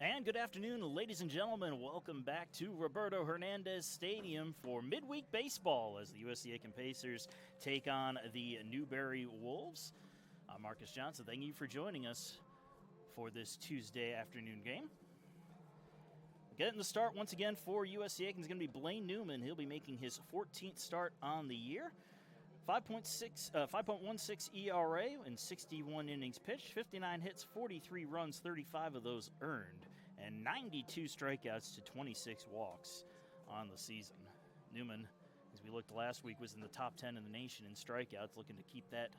And good afternoon, ladies and gentlemen. Welcome back to Roberto Hernandez Stadium for midweek baseball as the USCA Pacers take on the Newberry Wolves. I'm Marcus Johnson. Thank you for joining us for this Tuesday afternoon game. Getting the start once again for USCA is going to be Blaine Newman. He'll be making his 14th start on the year. 5.16 ERA in 61 innings pitched, 59 hits, 43 runs, 35 of those earned, and 92 strikeouts to 26 walks on the season. Newman, as we looked last week, was in the top 10 in the nation in strikeouts, looking to keep that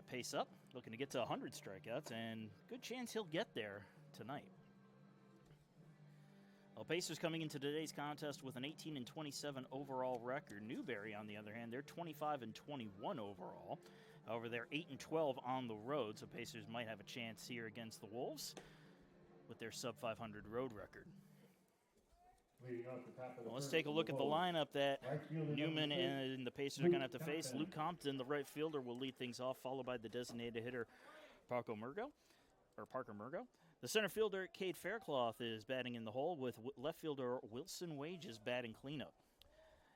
pace up, looking to get to 100 strikeouts, and good chance he'll get there tonight. Well, Pacers coming into today's contest with an 18-27 overall record. Newberry, on the other hand, they're 25-21 overall. However, they're 8-12 on the road, so Pacers might have a chance here against the Wolves with their sub-500 road record. Well, let's take a look at the lineup that Newman and the Pacers are going to have to face. Luke Compton, the right fielder, will lead things off, followed by the designated hitter Parker Murgo. The center fielder, Cade Faircloth, is batting in the hole, with left fielder Wilson Wages batting cleanup.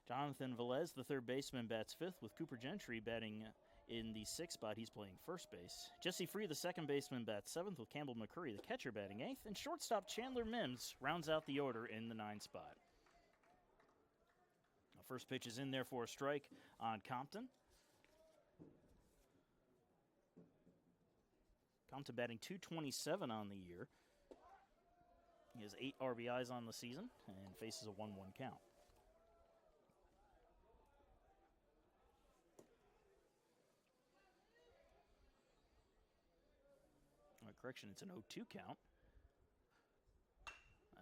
Jonathan Velez, the third baseman, bats fifth, with Cooper Gentry batting in the sixth spot. He's playing first base. Jesse Free, the second baseman, bats seventh, with Campbell McCurry, the catcher, batting eighth. And shortstop Chandler Mims rounds out the order in the ninth spot. The first pitch is in there for a strike on Compton. Compton batting .227 on the year. He has 8 RBIs on the season and faces a 1-1 count. Correction, it's an 0-2 count.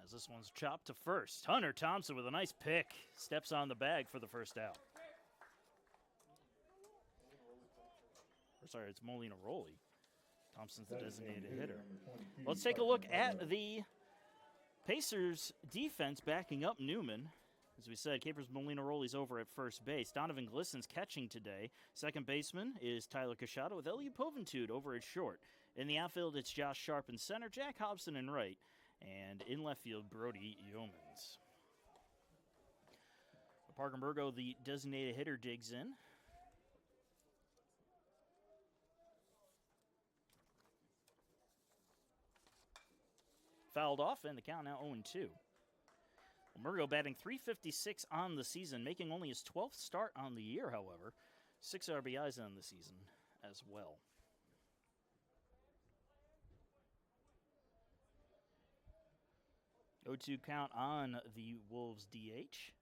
As this one's chopped to first. Hunter Thompson with a nice pick. Steps on the bag for the first out. It's Molina Rowley. Thompson's the designated hitter. Let's take a look at the Pacers defense backing up Newman. As we said, Capers Molina Rowley's over at first base. Donovan Glisson's catching today. Second baseman is Tyler Cachada, with Elliot Poventude over at short. In the outfield, it's Josh Sharp in center, Jack Hobson in right, and in left field, Brody Yeomans. Parker Murgo, the designated hitter, digs in. Fouled off, and the count now 0-2. Murgo batting .356 on the season, making only his 12th start on the year, however. 6 RBIs on the season as well. .0-2 count on the Wolves DH,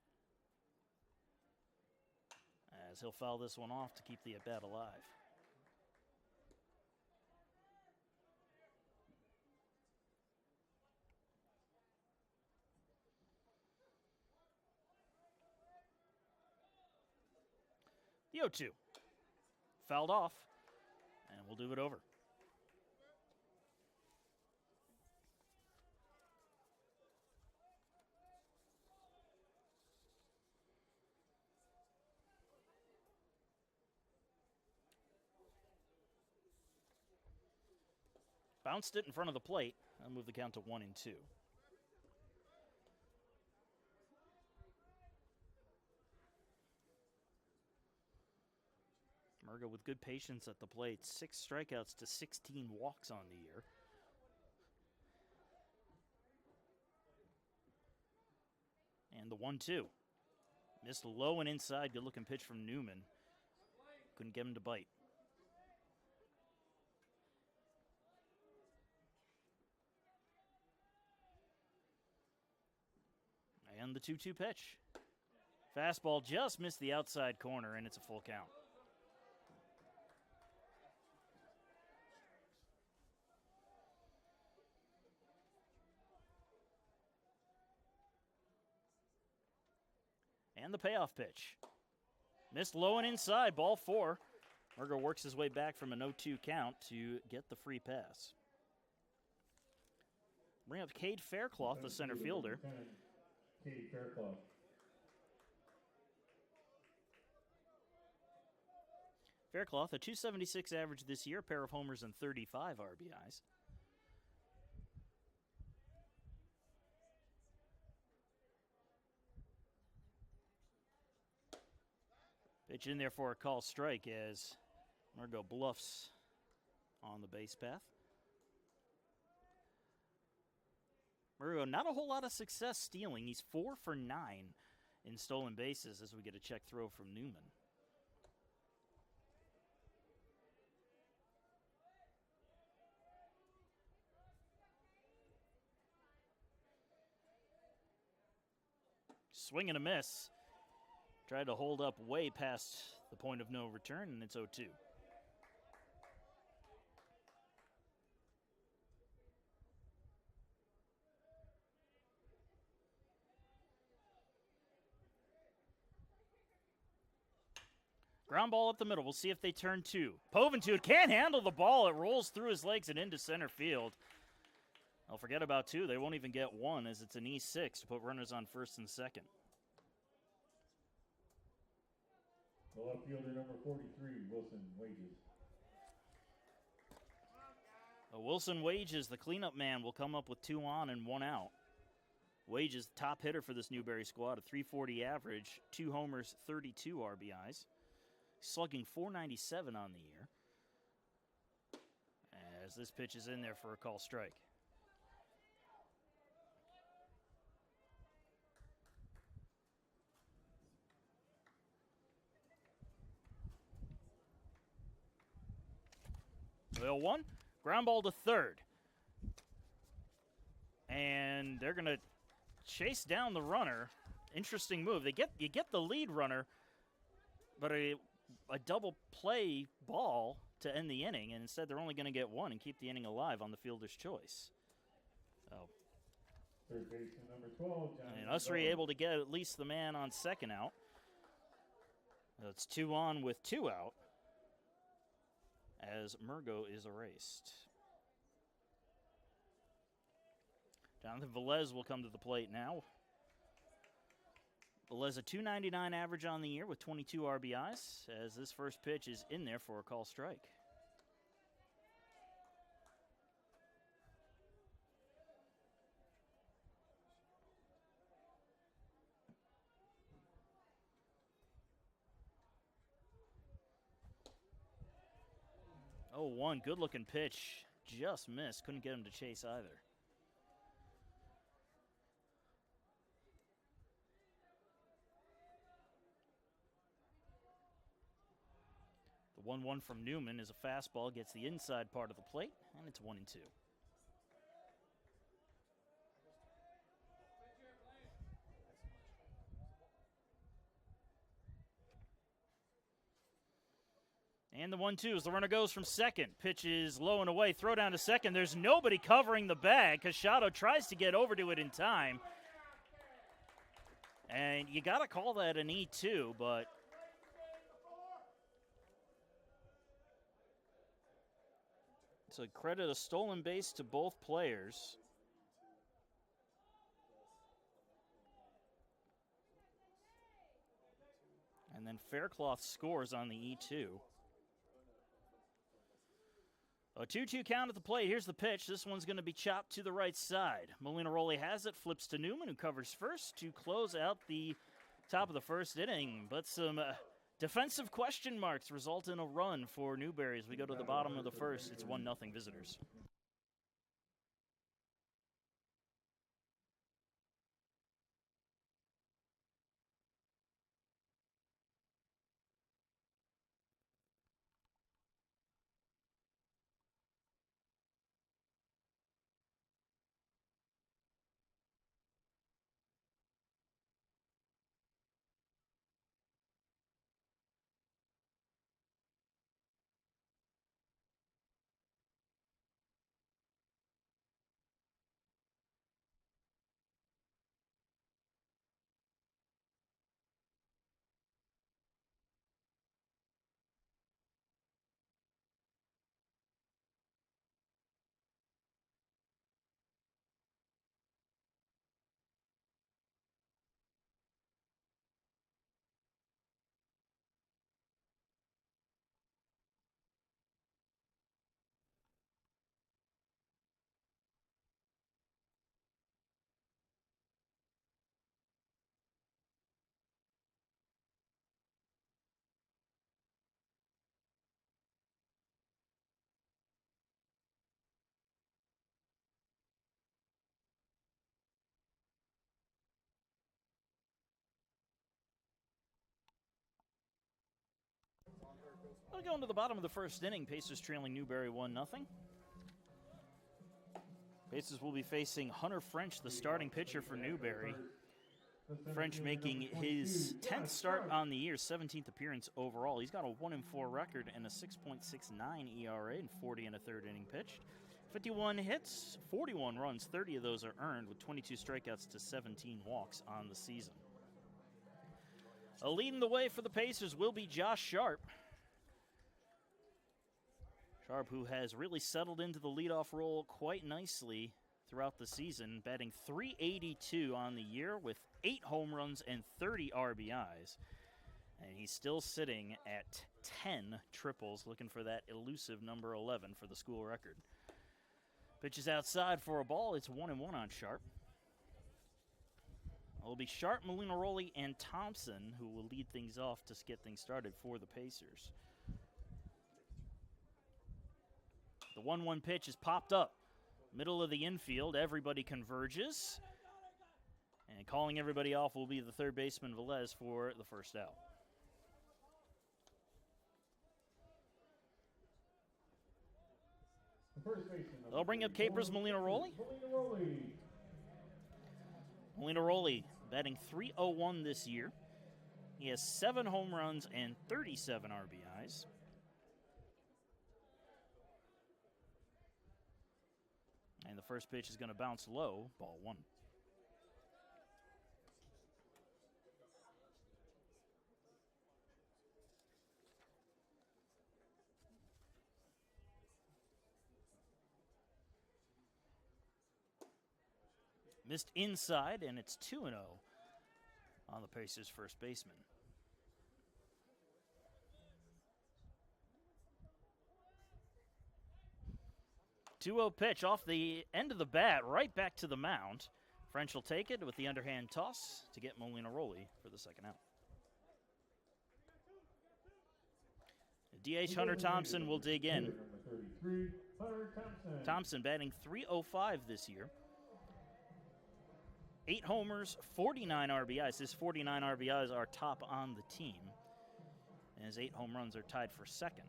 as he'll foul this one off to keep the at-bat alive. The 0-2. Fouled off, and we'll do it over. Bounced it in front of the plate. I'll move the count to 1-2. Murgo with good patience at the plate. 6 strikeouts to 16 walks on the year. And the 1-2. Missed low and inside. Good-looking pitch from Newman. Couldn't get him to bite. And the 2-2 pitch. Fastball just missed the outside corner, and it's a full count. And the payoff pitch. Missed low and inside, ball 4. Murgo works his way back from a 0-2 count to get the free pass. Bring up Cade Faircloth, the center fielder. Cade Faircloth. Faircloth, a .276 average this year, a pair of homers and 35 RBIs. Pitch in there for a call strike as Murgo bluffs on the base path. Murgo, not a whole lot of success stealing. He's 4 for 9 in stolen bases as we get a check throw from Newman. Swing and a miss. Tried to hold up way past the point of no return, and it's 0-2. Ground ball up the middle. We'll see if they turn two. Poventude can't handle the ball. It rolls through his legs and into center field. I'll forget about two. They won't even get one as it's an E6 to put runners on first and second. The left fielder, number 43, Wilson Wages. Wilson Wages, the cleanup man, will come up with 2 on and 1 out. Wages, top hitter for this Newberry squad, a .340 average, 2 homers, 32 RBIs. Slugging .497 on the year. As this pitch is in there for a call strike. Well, 1, ground ball to third. And they're going to chase down the runner. Interesting move. You get the lead runner, but a double play ball to end the inning, and instead they're only going to get 1 and keep the inning alive on the fielder's choice. So, third baseman number 12, and Usry able to get at least the man on second out. It's 2 on with 2 out as Murgo is erased. Jonathan Velez will come to the plate now. Velez a .299 average on the year with 22 RBIs as this first pitch is in there for a call strike. Oh, 1 good-looking pitch. Just missed. Couldn't get him to chase either. The 1-1 from Newman is a fastball, gets the inside part of the plate, and it's 1-2. And the 1-2 as the runner goes from second. Pitch is low and away. Throw down to second. There's nobody covering the bag. Cachado tries to get over to it in time. And you got to call that an E2, but it's a credit a stolen base to both players. And then Faircloth scores on the E2. A 2-2 count at the plate. Here's the pitch. This one's going to be chopped to the right side. Molinaroli has it, flips to Newman, who covers first to close out the top of the first inning. But some defensive question marks result in a run for Newberry as we go to the bottom of the first. It's 1-0 visitors. We'll go into the bottom of the first inning. Pacers trailing Newberry 1-0. Pacers will be facing Hunter French, the starting pitcher for Newberry. French making his 10th start on the year, 17th appearance overall. He's got a 1-4 record and a 6.69 ERA in 40 and a third inning pitched. 51 hits, 41 runs, 30 of those are earned with 22 strikeouts to 17 walks on the season. Leading the way for the Pacers will be Josh Sharp. Sharp, who has really settled into the leadoff role quite nicely throughout the season, batting .382 on the year with 8 home runs and 30 RBIs. And he's still sitting at 10 triples, looking for that elusive number 11 for the school record. Pitches outside for a ball. It's 1-1 on Sharp. It'll be Sharp, Molinaroli, and Thompson who will lead things off to get things started for the Pacers. The 1-1 pitch is popped up. Middle of the infield, everybody converges. And calling everybody off will be the third baseman, Velez, for the first out. They'll bring up Capers Molinaroli. Molinaroli batting .301 this year. He has 7 home runs and 37 RBIs. And the first pitch is going to bounce low, ball 1. Missed inside, and it's 2-0 on the Pacers' first baseman. 2-0 pitch off the end of the bat, right back to the mound. French will take it with the underhand toss to get Molinaroli for the second out. DH Hunter Thompson will dig in. Thompson batting .305 this year. 8 homers, 49 RBIs. His 49 RBIs are top on the team. And his 8 home runs are tied for second.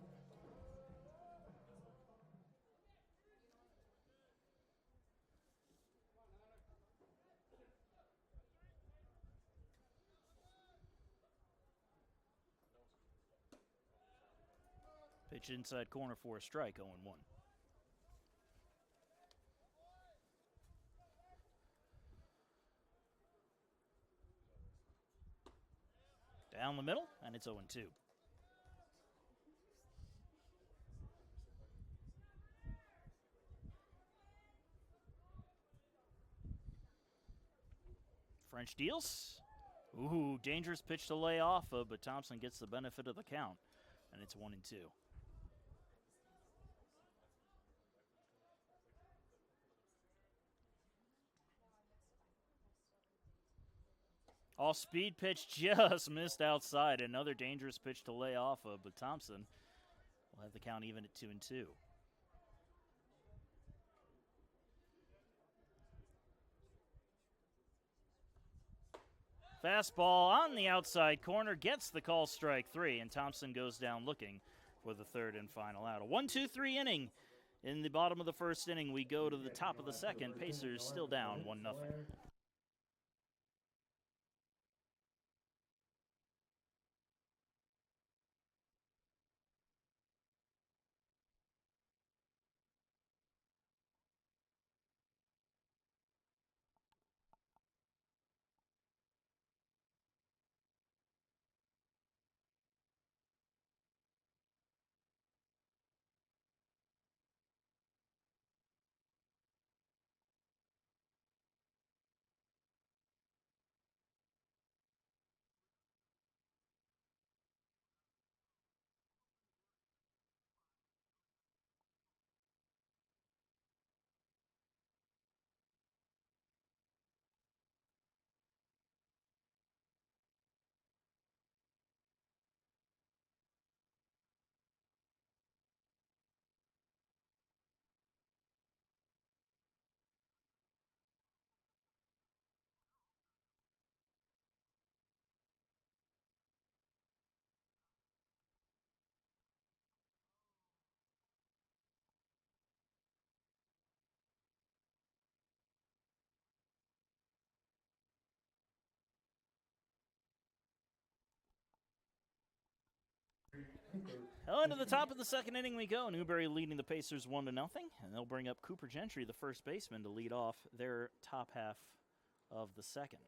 Pitch inside corner for a strike, 0-1. Down the middle, and it's 0-2. French deals. Ooh, dangerous pitch to lay off of, but Thompson gets the benefit of the count, and it's 1-2. Off-speed pitch just missed outside. Another dangerous pitch to lay off of, but Thompson will have the count even at 2-2. Fastball on the outside corner, gets the call, strike 3, and Thompson goes down looking for the third and final out. A 1-2-3 inning. In the bottom of the first inning, we go to the top of the second. Pacers still down 1-0. Into the top of the second inning we go. Newberry leading the Pacers 1-0, and they'll bring up Cooper Gentry, the first baseman, to lead off their top half of the second.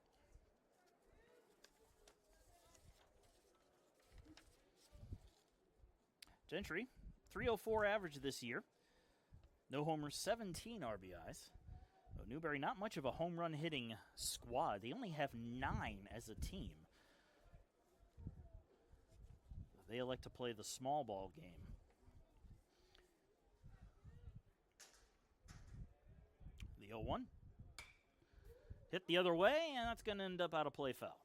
Gentry, 304 average this year. No homers, 17 RBIs. So Newberry, not much of a home run hitting squad. They only have 9 as a team. They elect to play the small ball game. The 0-1. Hit the other way, and that's going to end up out of play foul.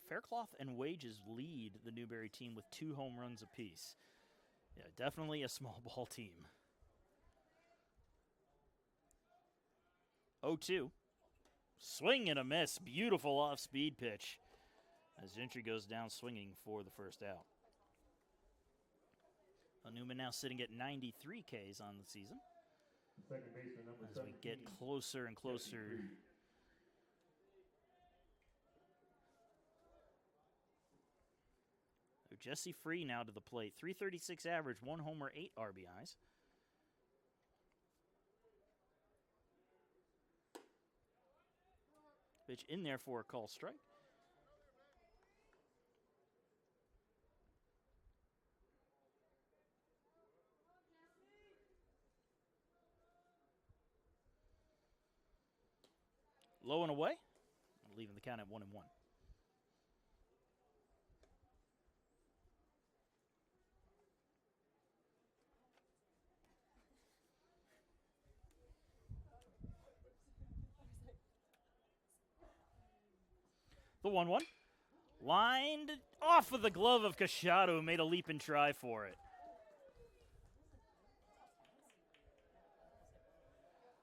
Faircloth and Wages lead the Newberry team with 2 home runs apiece. Yeah, definitely a small ball team. 0-2. Swing and a miss. Beautiful off-speed pitch as Gentry goes down swinging for the first out. Newman now sitting at 93 Ks on the season. Second baseman, number as we get closer and closer. Jesse Free now to the plate. 336 average, 1 homer, 8 RBIs. Pitch in there for a call strike. Low and away, leaving the count at 1-1. The 1-1. Lined off of the glove of Cachado, who made a leap and try for it.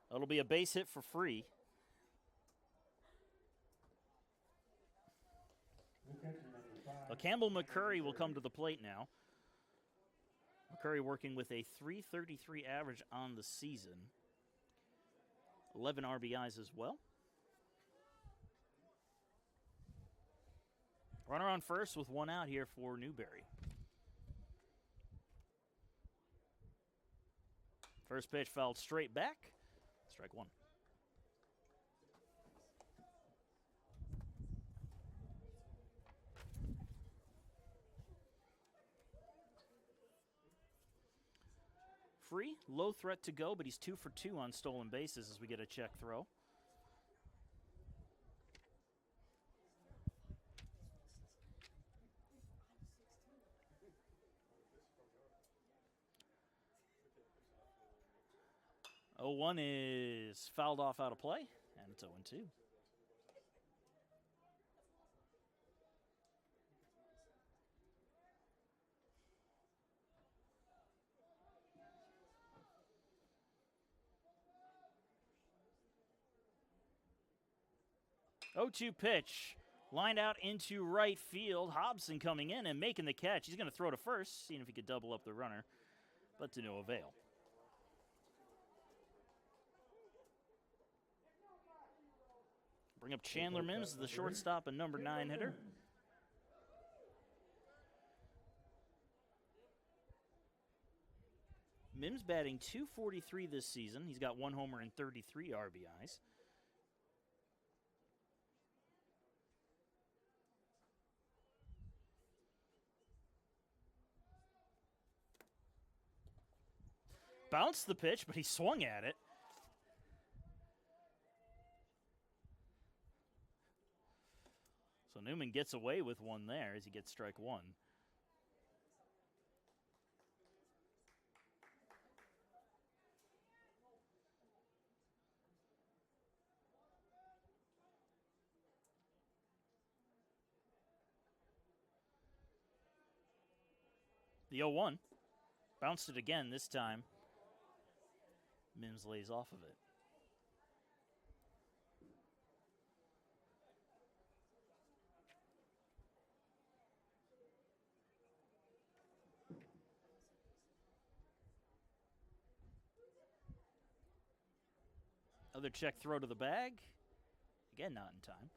That'll be a base hit for Free. So Campbell McCurry will come to the plate now. McCurry working with a 333 average on the season. 11 RBIs as well. Runner on first with 1 out here for Newberry. First pitch fouled straight back. Strike 1. Free, low threat to go, but he's 2 for 2 on stolen bases as we get a check throw. Oh, 1 is fouled off out of play, and it's 0-2. Oh-2 pitch, lined out into right field. Hobson coming in and making the catch. He's going to throw to first, seeing if he could double up the runner, but to no avail. Bring up Chandler Mims, the shortstop and number 9 hitter. Mims batting .243 this season. He's got 1 homer and 33 RBIs. Bounced the pitch, but he swung at it. So Newman gets away with 1 there as he gets strike 1. The 0-1. Bounced it again this time. Mims lays off of it. Another check throw to the bag. Again, not in time.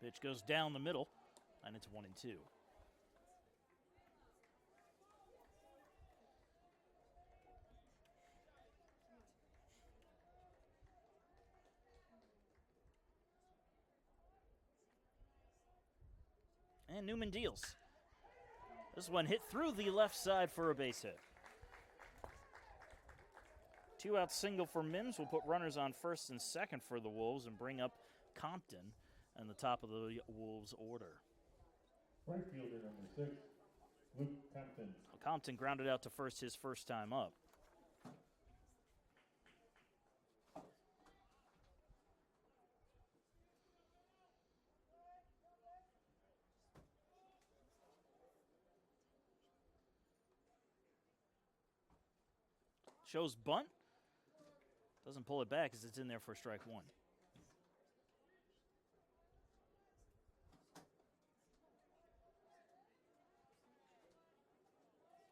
Pitch goes down the middle, and it's 1-2. And Newman deals. This one hit through the left side for a base hit. 2-out single for Mims will put runners on first and second for the Wolves and bring up Compton and the top of the Wolves order. Right fielder number 6, Luke Compton. Compton grounded out to first his first time up. Shows bunt. Doesn't pull it back as it's in there for strike one.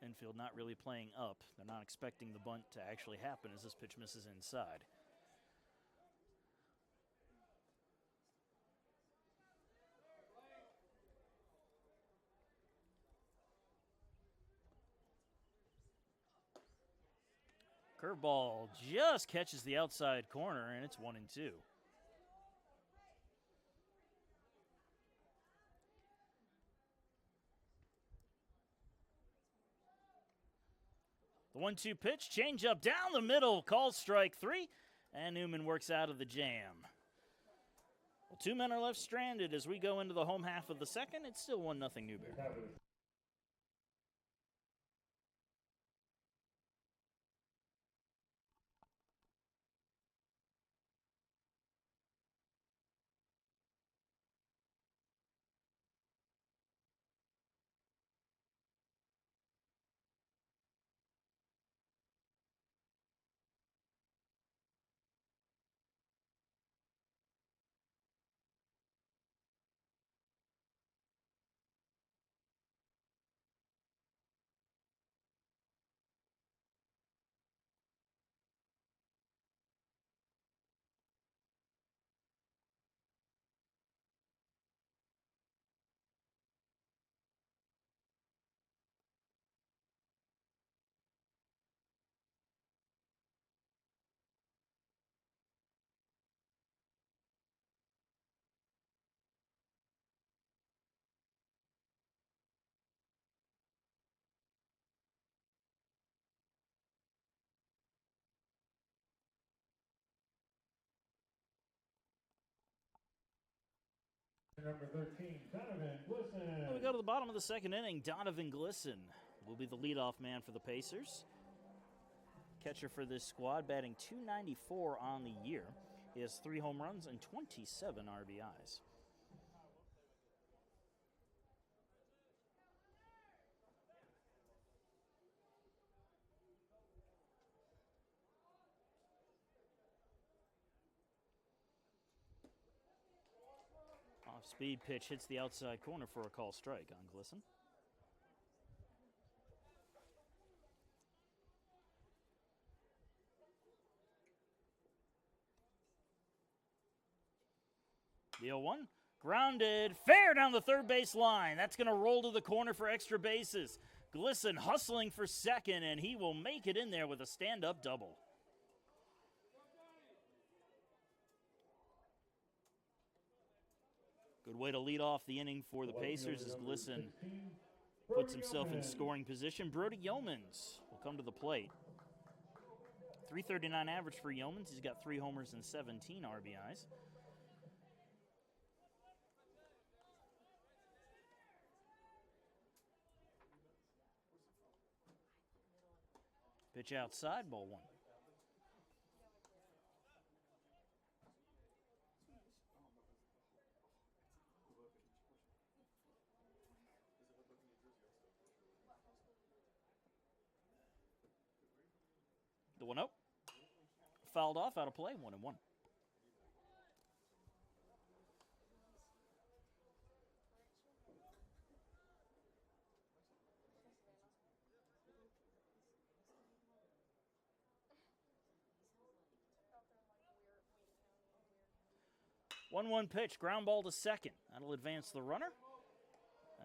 Infield not really playing up. They're not expecting the bunt to actually happen as this pitch misses inside. Curveball just catches the outside corner, and it's 1-2. The 1-2 pitch, change up down the middle, called strike three, and Newman works out of the jam. Well, 2 men are left stranded as we go into the home half of the second. It's still 1-0 Newberry. Number 13, Donovan Glisson. Well, we go to the bottom of the second inning. Donovan Glisson will be the leadoff man for the Pacers. Catcher for this squad, batting .294 on the year. He has 3 home runs and 27 RBIs. Off-speed pitch hits the outside corner for a call strike on Glisson. The 0-1, grounded, fair down the third base line. That's going to roll to the corner for extra bases. Glisson hustling for second, and he will make it in there with a stand-up double. Good way to lead off the inning for the Pacers as Glisson puts himself in scoring position. Brody Yeomans will come to the plate. .339 average for Yeomans. He's got 3 homers and 17 RBIs. Pitch outside, ball 1. The 1-0. Fouled off, out of play, 1-1. 1-1 pitch, ground ball to second. That'll advance the runner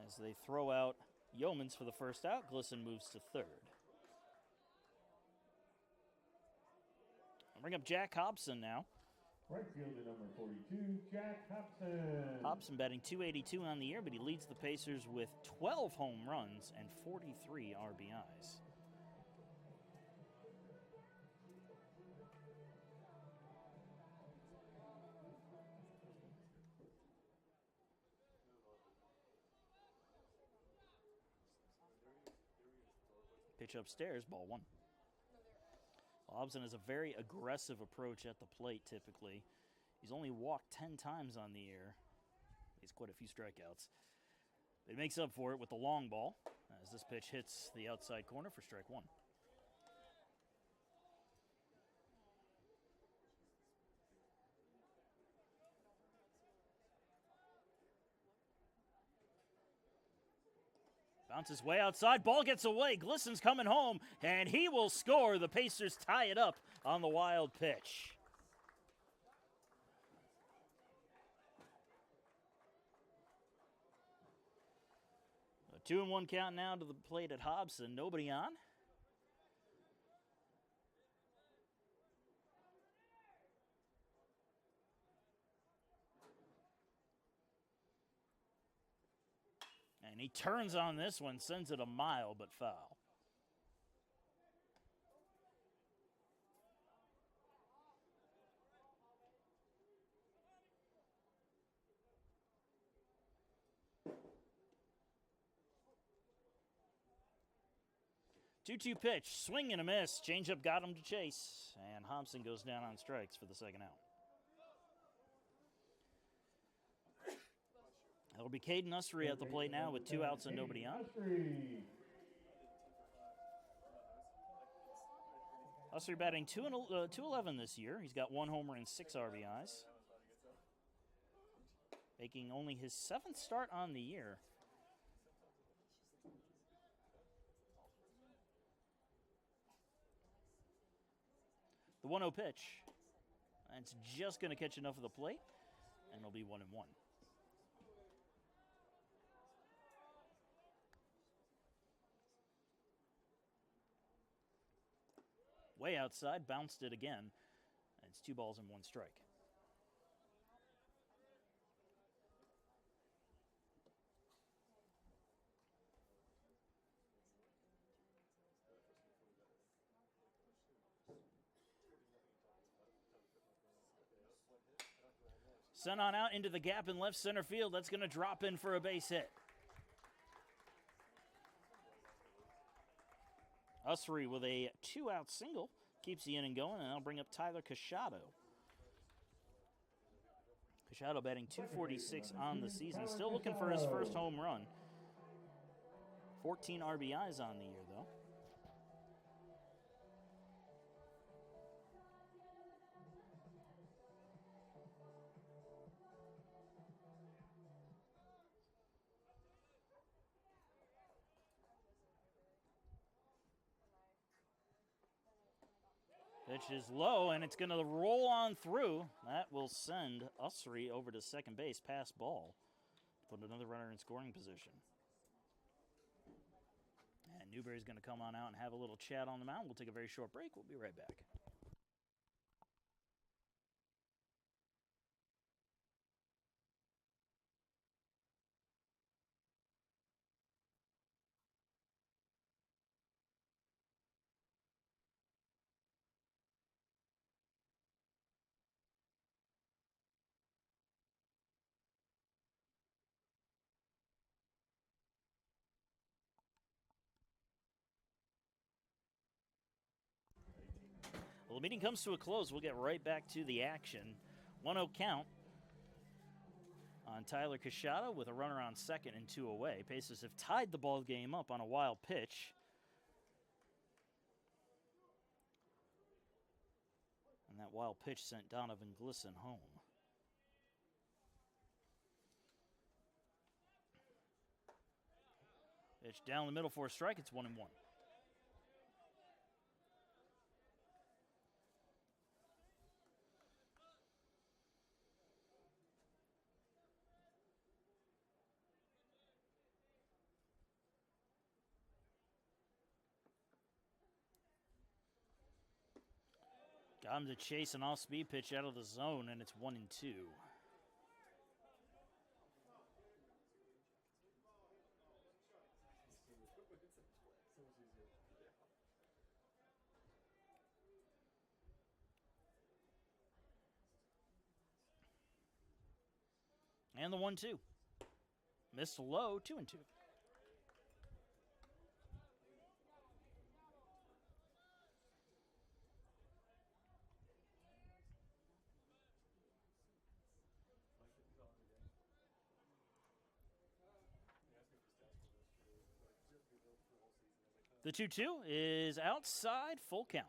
as they throw out Yeomans for the first out. Glisson moves to third. I'll bring up Jack Hobson now. Right fielder number 42, Jack Hobson. Hobson batting .282 on the year, but he leads the Pacers with 12 home runs and 43 RBIs. Pitch upstairs, ball one. Hobson has a very aggressive approach at the plate typically. He's only walked 10 times on the year. He's quite a few strikeouts. It makes up for it with the long ball as this pitch hits the outside corner for strike one. Bounces way outside, ball gets away, Glisson's coming home, and he will score. The Pacers tie it up on the wild pitch. A 2-1 count now to the plate at Hobson, nobody on. And he turns on this one, sends it a mile, but foul. Two-two pitch, swing and a miss. Changeup got him to chase, and Hobson goes down on strikes for the second out. It'll be Caden Ussery at the plate now with 2 outs and nobody on. Ussery batting 211 this year. He's got 1 homer and 6 RBIs, making only his 7th start on the year. The 1-0 pitch. It's just going to catch enough of the plate, and it'll be 1-1. Way outside, bounced it again. It's 2 balls and 1 strike. Sent on out into the gap in left center field. That's going to drop in for a base hit. Ussery with a 2-out single keeps the inning going, and that'll bring up Tyler Cachado. Cachado batting .246 on the season. Still looking for his first home run. 14 RBIs on the year, though. Pitch is low, and it's going to roll on through. That will send Ussery over to second base, pass ball. Put another runner in scoring position. And Newberry's going to come on out and have a little chat on the mound. We'll take a very short break. We'll be right back. Well, the meeting comes to a close. We'll get right back to the action. 1-0 count on Tyler Cachado with a runner on second and 2 away. Pacers have tied the ball game up on a wild pitch. And that wild pitch sent Donovan Glisson home. Pitch down the middle for a strike. It's 1-1. Comes to chase an off-speed pitch out of the zone, and it's 1-2. And the 1-2. Missed low, 2-2. The 2-2 is outside, full count.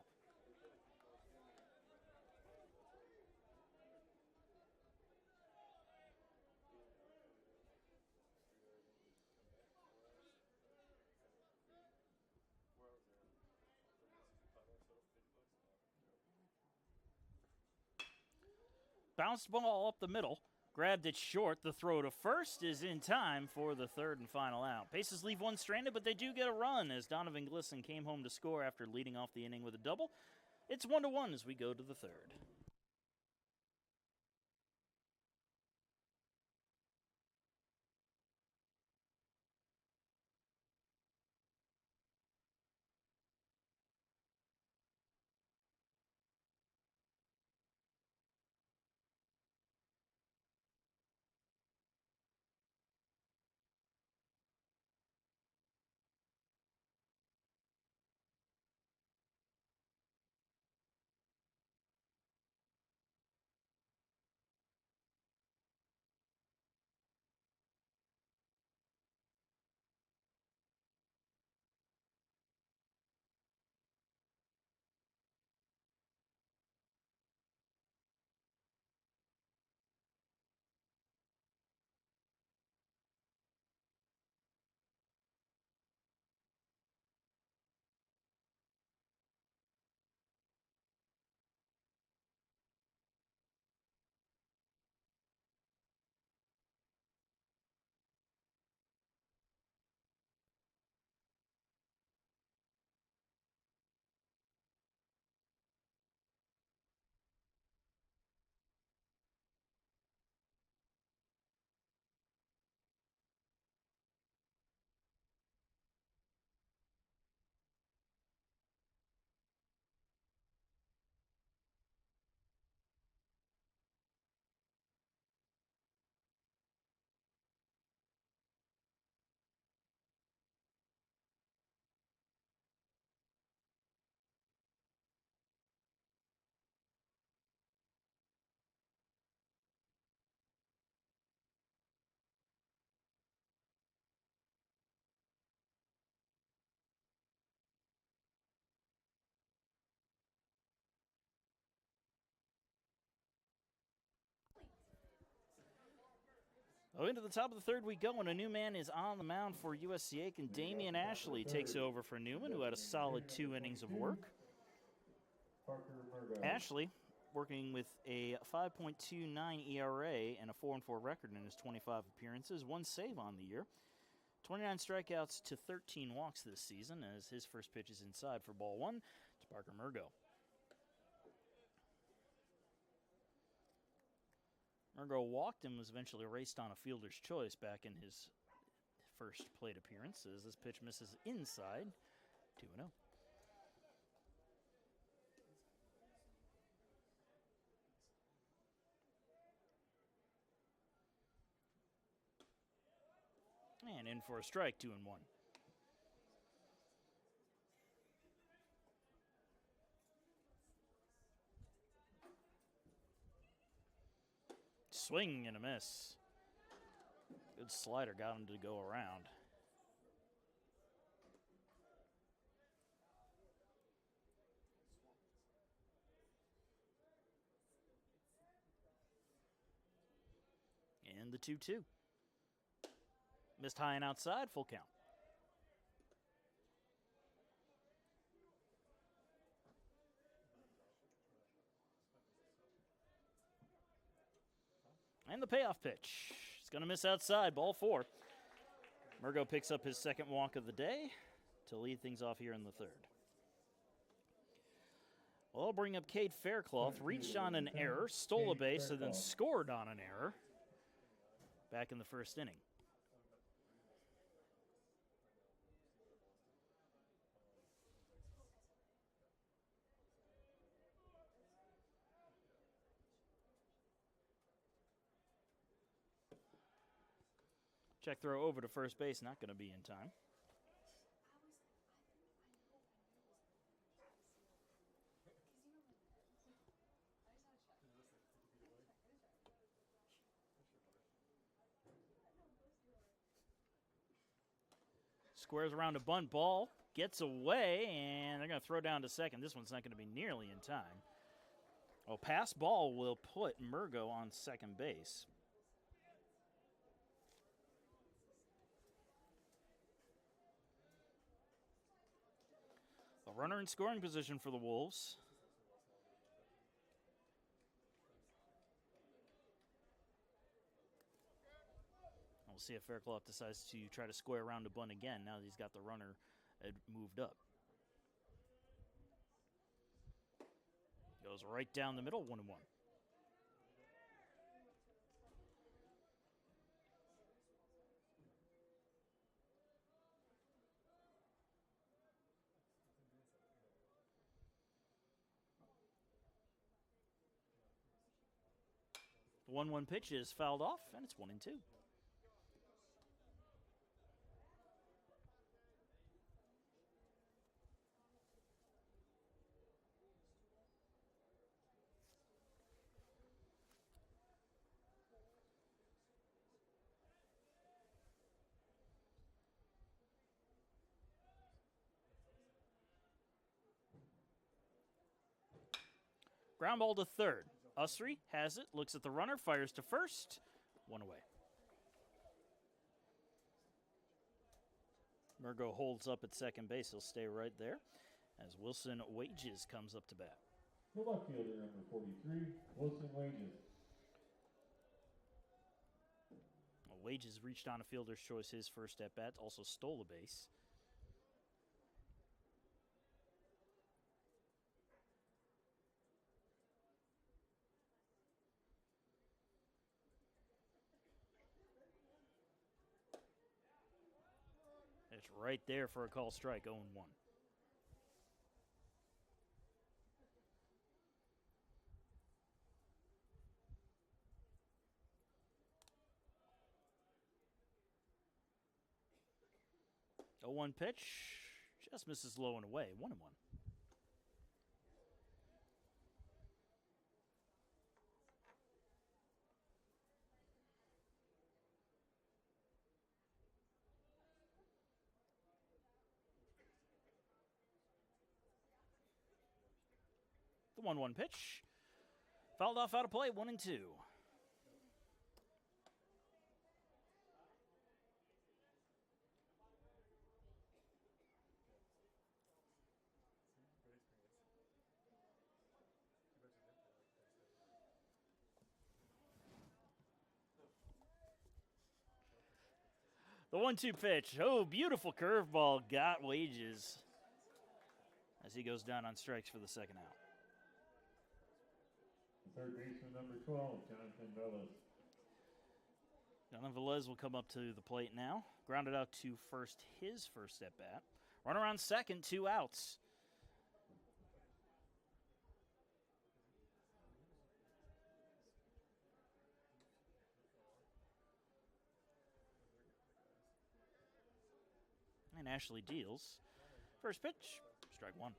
Bounced ball up the middle. Grabbed it short. The throw to first is in time for the third and final out. Paces leave one stranded, but they do get a run as Donovan Glisson came home to score after leading off the inning with a double. It's 1-1 as we go to the third. Oh, into the top of the third we go, and a new man is on the mound for USCA. And Damian Ashley takes over for Newman, who had a solid 2 innings of work. Ashley working with a 5.29 ERA and a 4-4 record in his 25 appearances, 1 save on the year. 29 strikeouts to 13 walks this season, as his first pitch is inside for ball 1 to Parker Murgo. Murgo walked and was eventually raced on a fielder's choice back in his first plate appearance, as this pitch misses inside, 2-0. And in for a strike, 2-1. Swing and a miss. Good slider, got him to go around. And the 2-2. Missed high and outside, full count. And the payoff pitch. He's going to miss outside, ball 4. Murgo picks up his second walk of the day to lead things off here in the third. Well, I'll bring up Cade Faircloth, reached on an error, stole a base, and then scored on an error back in the first inning. Check throw over to first base, not going to be in time. Squares around a bunt ball, gets away, and they're going to throw down to second. This one's not going to be nearly in time. Oh, pass ball will put Murgo on second base. A runner in scoring position for the Wolves. We'll see if Faircloth decides to try to square around a bunt again now that he's got the runner moved up. Goes right down the middle, 1-1. The 1-1 pitch is fouled off, and it's 1-2. Ground ball to third. Usry has it, looks at the runner, fires to first. One away. Murgo holds up at second base. He'll stay right there as Wilson Wages comes up to bat. The left fielder, number 43, Wilson Wages. Wages reached on a fielder's choice his first at bat, also stole a base. It's right there for a call strike, 0-1. A 1 pitch, just misses low and away, 1-1. The 1-1 pitch, fouled off out of play, 1-2. The 1-2 pitch. Oh, beautiful curveball. Got Wages as he goes down on strikes for the second out. Third baseman, number 12, Jonathan Velez. Jonathan Velez will come up to the plate now. Grounded out to first, his first at bat. Runner on second, 2 outs. And Ashley deals. First pitch, strike 1.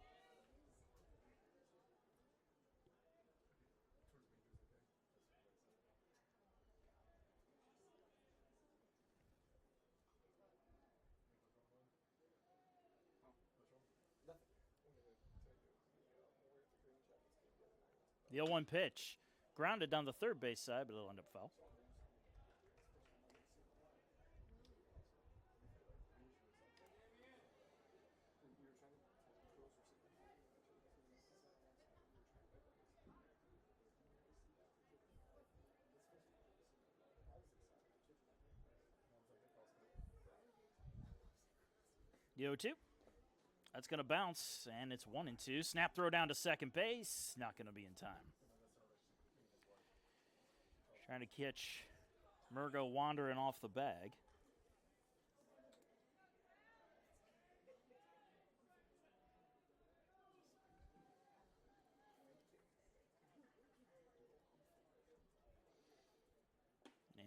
The 0-1 pitch, grounded down the third base side, but it'll end up foul. The 0-2, That's going to bounce, and it's 1-2. Snap throw down to second base. Not going to be in time. Trying to catch Murgo wandering off the bag.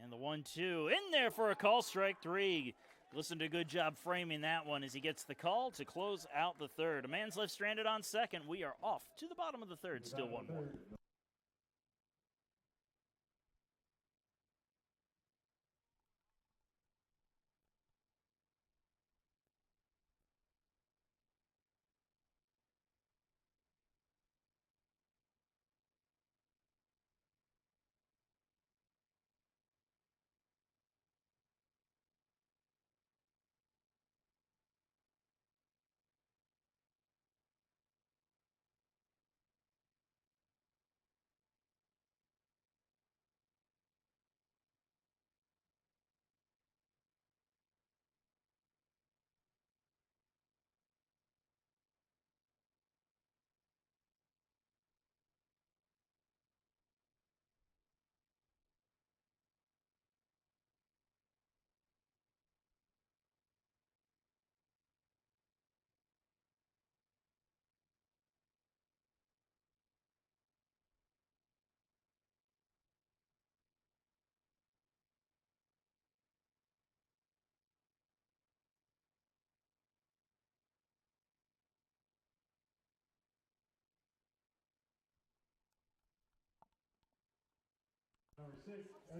And the 1-2 in there for a call, strike three. Listen to a good job framing that one as he gets the call to close out the third. A man's left stranded on second. We are off to the bottom of the third, still 1-1.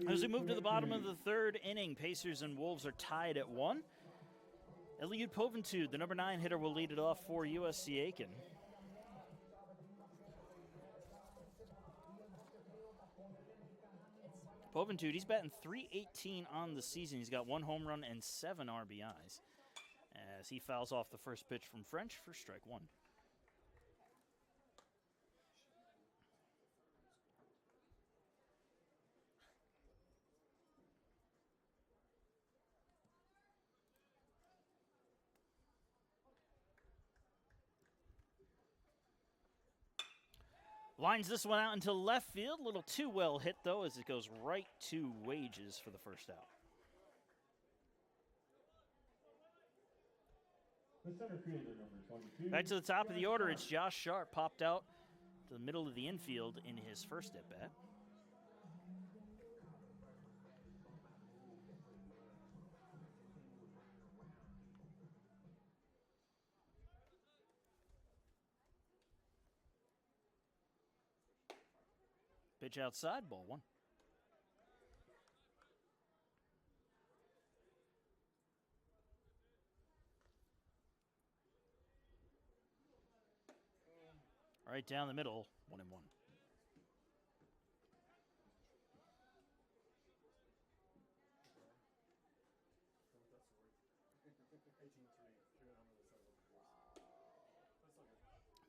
As we move to the bottom of the third inning, Pacers and Wolves are tied at 1. Eliud Poventude, the number 9 hitter, will lead it off for USC Aiken. Poventude, he's batting .318 on the season. He's got 1 home run and 7 RBIs as he fouls off the first pitch from French for strike 1. Lines this one out into left field. A little too well hit, though, as it goes right to Wages for the first out. The center fielder, number 22. Back to the top of the order, it's Josh Sharp, popped out to the middle of the infield in his first at-bat. Pitch outside, ball 1. Right down the middle, 1-1.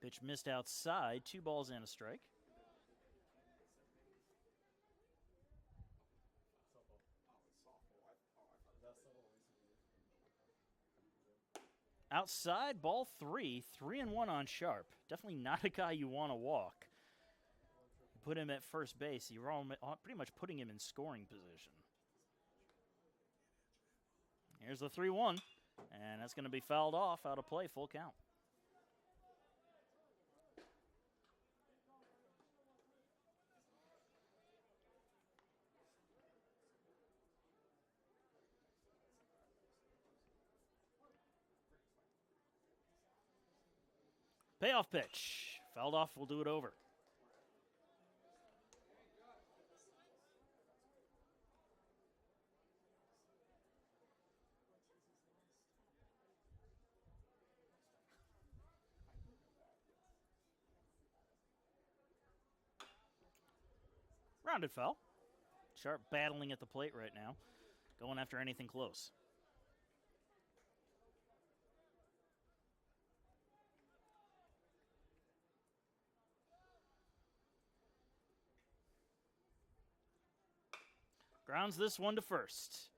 Pitch missed outside, 2 balls and a strike. Outside, ball 3, 3-1 on Sharp. Definitely not a guy you want to walk. You put him at first base, you're pretty much putting him in scoring position. Here's the 3-1, and that's going to be fouled off, out of play, full count. Payoff pitch. Fouled off, we'll do it over. Rounded foul. Sharp battling at the plate right now, going after anything close. Grounds this one to first.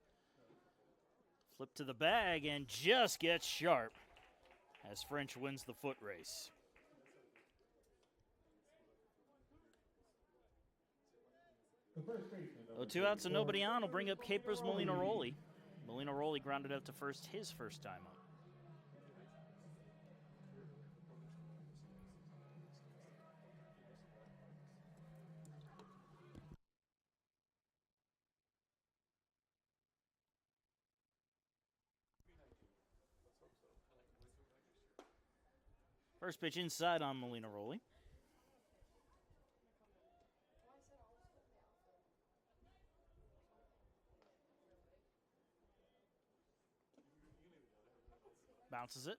Flip to the bag and just gets Sharp. as French wins the foot race. So 2 outs and nobody on will bring up Capers Molinaroli. Molinaroli grounded out to first his first time up. First pitch inside on Molinaroli. Bounces it.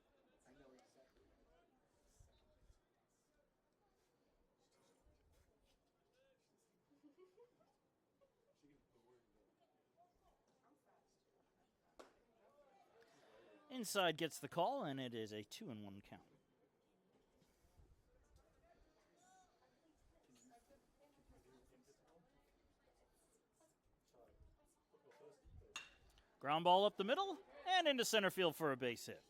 Inside gets the call, and it is a 2-1 count. Ground ball up the middle and into center field for a base hit.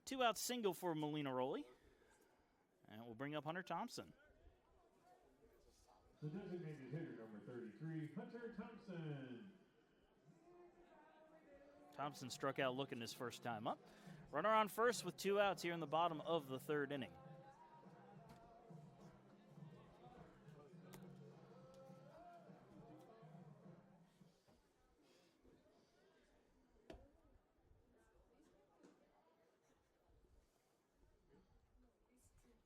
2 out single for Molinaroli. And we'll bring up Hunter Thompson. The designated hitter, number 33, Hunter Thompson. Thompson struck out looking his first time up. Runner on first with 2 outs here in the bottom of the third inning.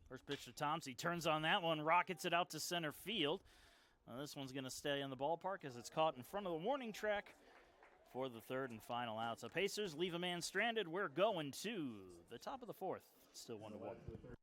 First pitch to Thompson. He turns on that one, rockets it out to center field. This one's going to stay in the ballpark as it's caught in front of the warning track for the third and final out. So Pacers leave a man stranded. We're going to the top of the fourth. Still 1-1.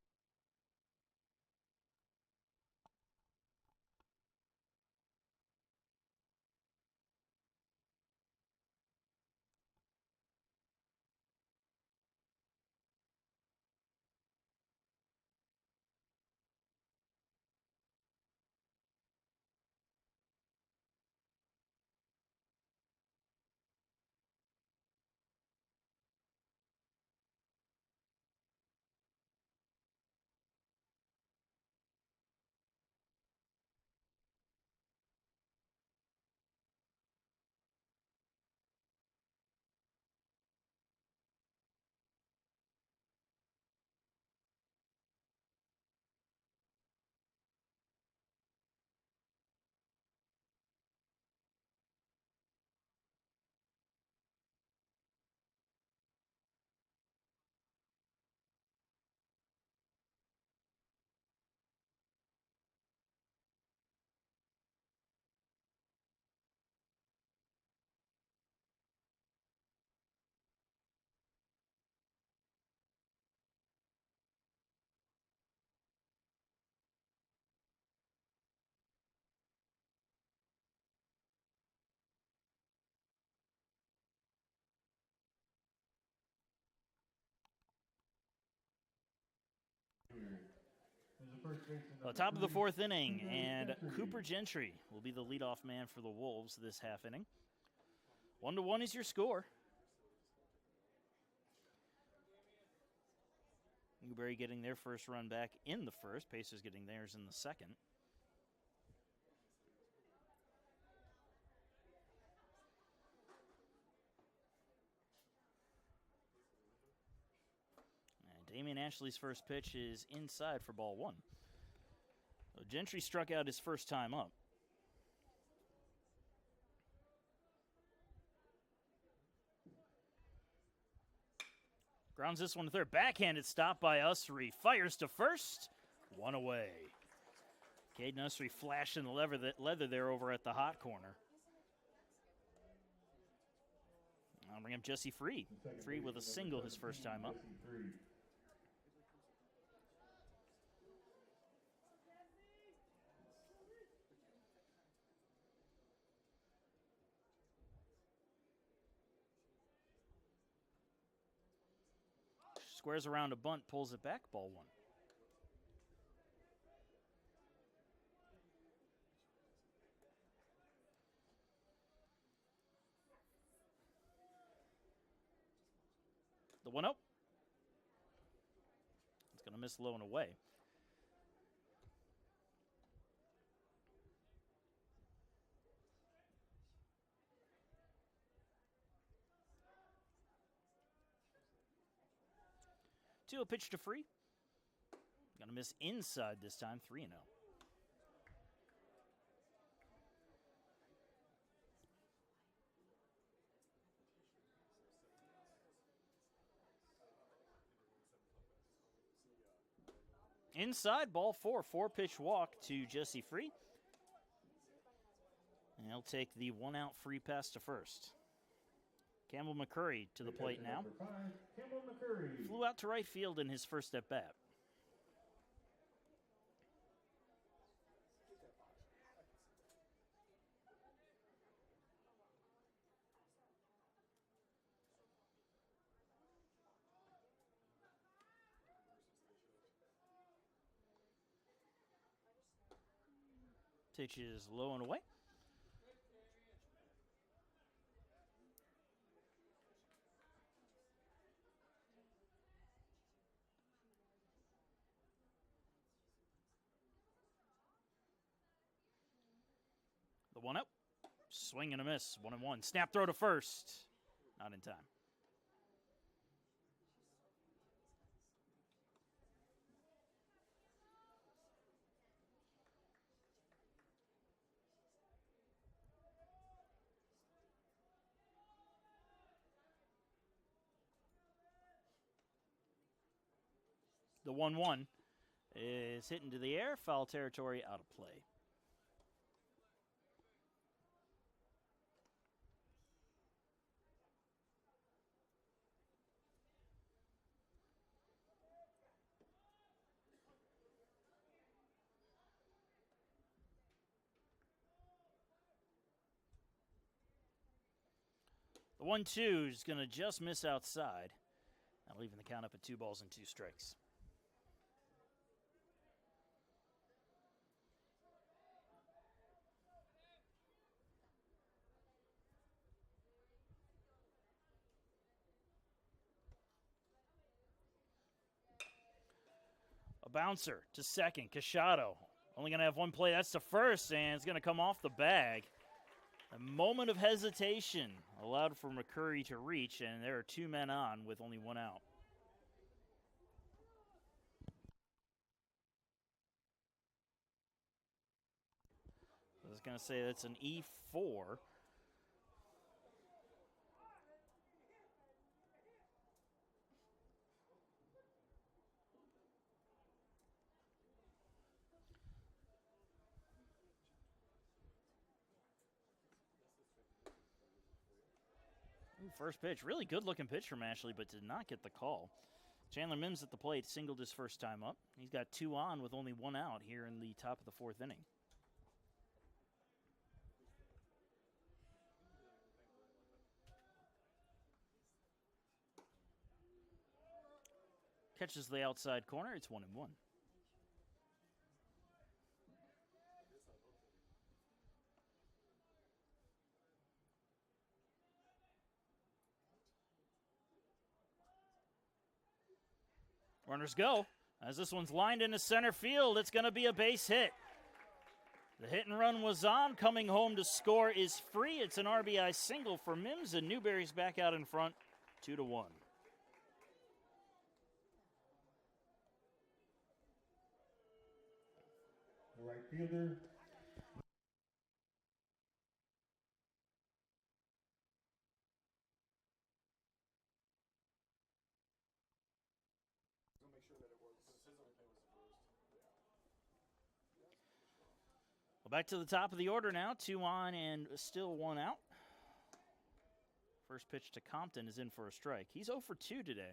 Top of the fourth inning, and Cooper Gentry will be the leadoff man for the Wolves this half inning. 1-1 is your score. Newberry getting their first run back in the first. Pacers getting theirs in the second. And Damian Ashley's first pitch is inside for ball one. So Gentry struck out his first time up. Grounds this one to third. Backhanded stop by Usry. Fires to first. One away. Caden Usry flashing the leather there over at the hot corner. I'll bring up Jesse Free. Free with a single his first time up. Squares around a bunt, pulls it back, ball one. The 1-0. going to miss low and away. A pitch to Free. Going to miss inside this time, 3-0. Inside, ball 4. 4-pitch walk to Jesse Free. And he'll take the 1-out free pass to first. Campbell McCurry to the plate now. Campbell McCurry. Flew out to right field in his first at bat. Pitch is low and away. The 1-0. Swing and a miss. 1-1. Snap throw to first. Not in time. The 1-1 is hit into the air. Foul territory, out of play. The 1-2 is going to just miss outside. Now leaving the count up at 2 balls and 2 strikes. A bouncer to second. Cachado only going to have one play. That's to first, and it's going to come off the bag. A moment of hesitation allowed for McCurry to reach, and there are 2 men on with only 1 out. I was going to say that's an E4. First pitch, really good-looking pitch from Ashley, but did not get the call. Chandler Mims at the plate, singled his first time up. He's got 2 on with only 1 out here in the top of the 4th inning. Catches the outside corner. It's 1-1. Runners go. As this one's lined into center field, it's going to be a base hit. The hit and run was on. Coming home to score is Free. It's an RBI single for Mims, and Newberry's back out in front, 2-1. The right fielder. Well, back to the top of the order now. 2 on and still 1 out. First pitch to Compton is in for a strike. He's 0 for 2 today.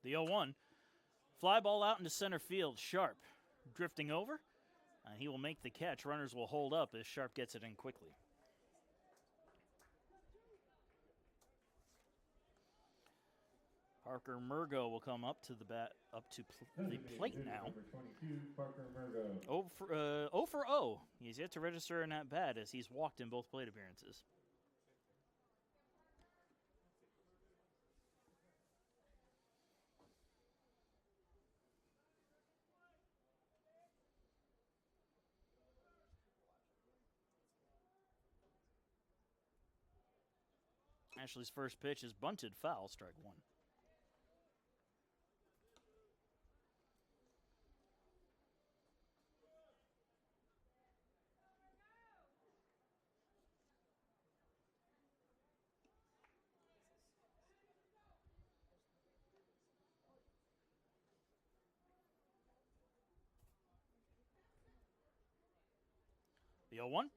The 0-1. Fly ball out into center field. Sharp drifting over. He will make the catch. Runners will hold up as Sharp gets it in quickly. Parker Murgo will come up to the the plate now. Number 22, Parker Murgo. 0 for 0. He's yet to register an at-bat as he's walked in both plate appearances. Ashley's first pitch is bunted foul, strike one. The 0-1.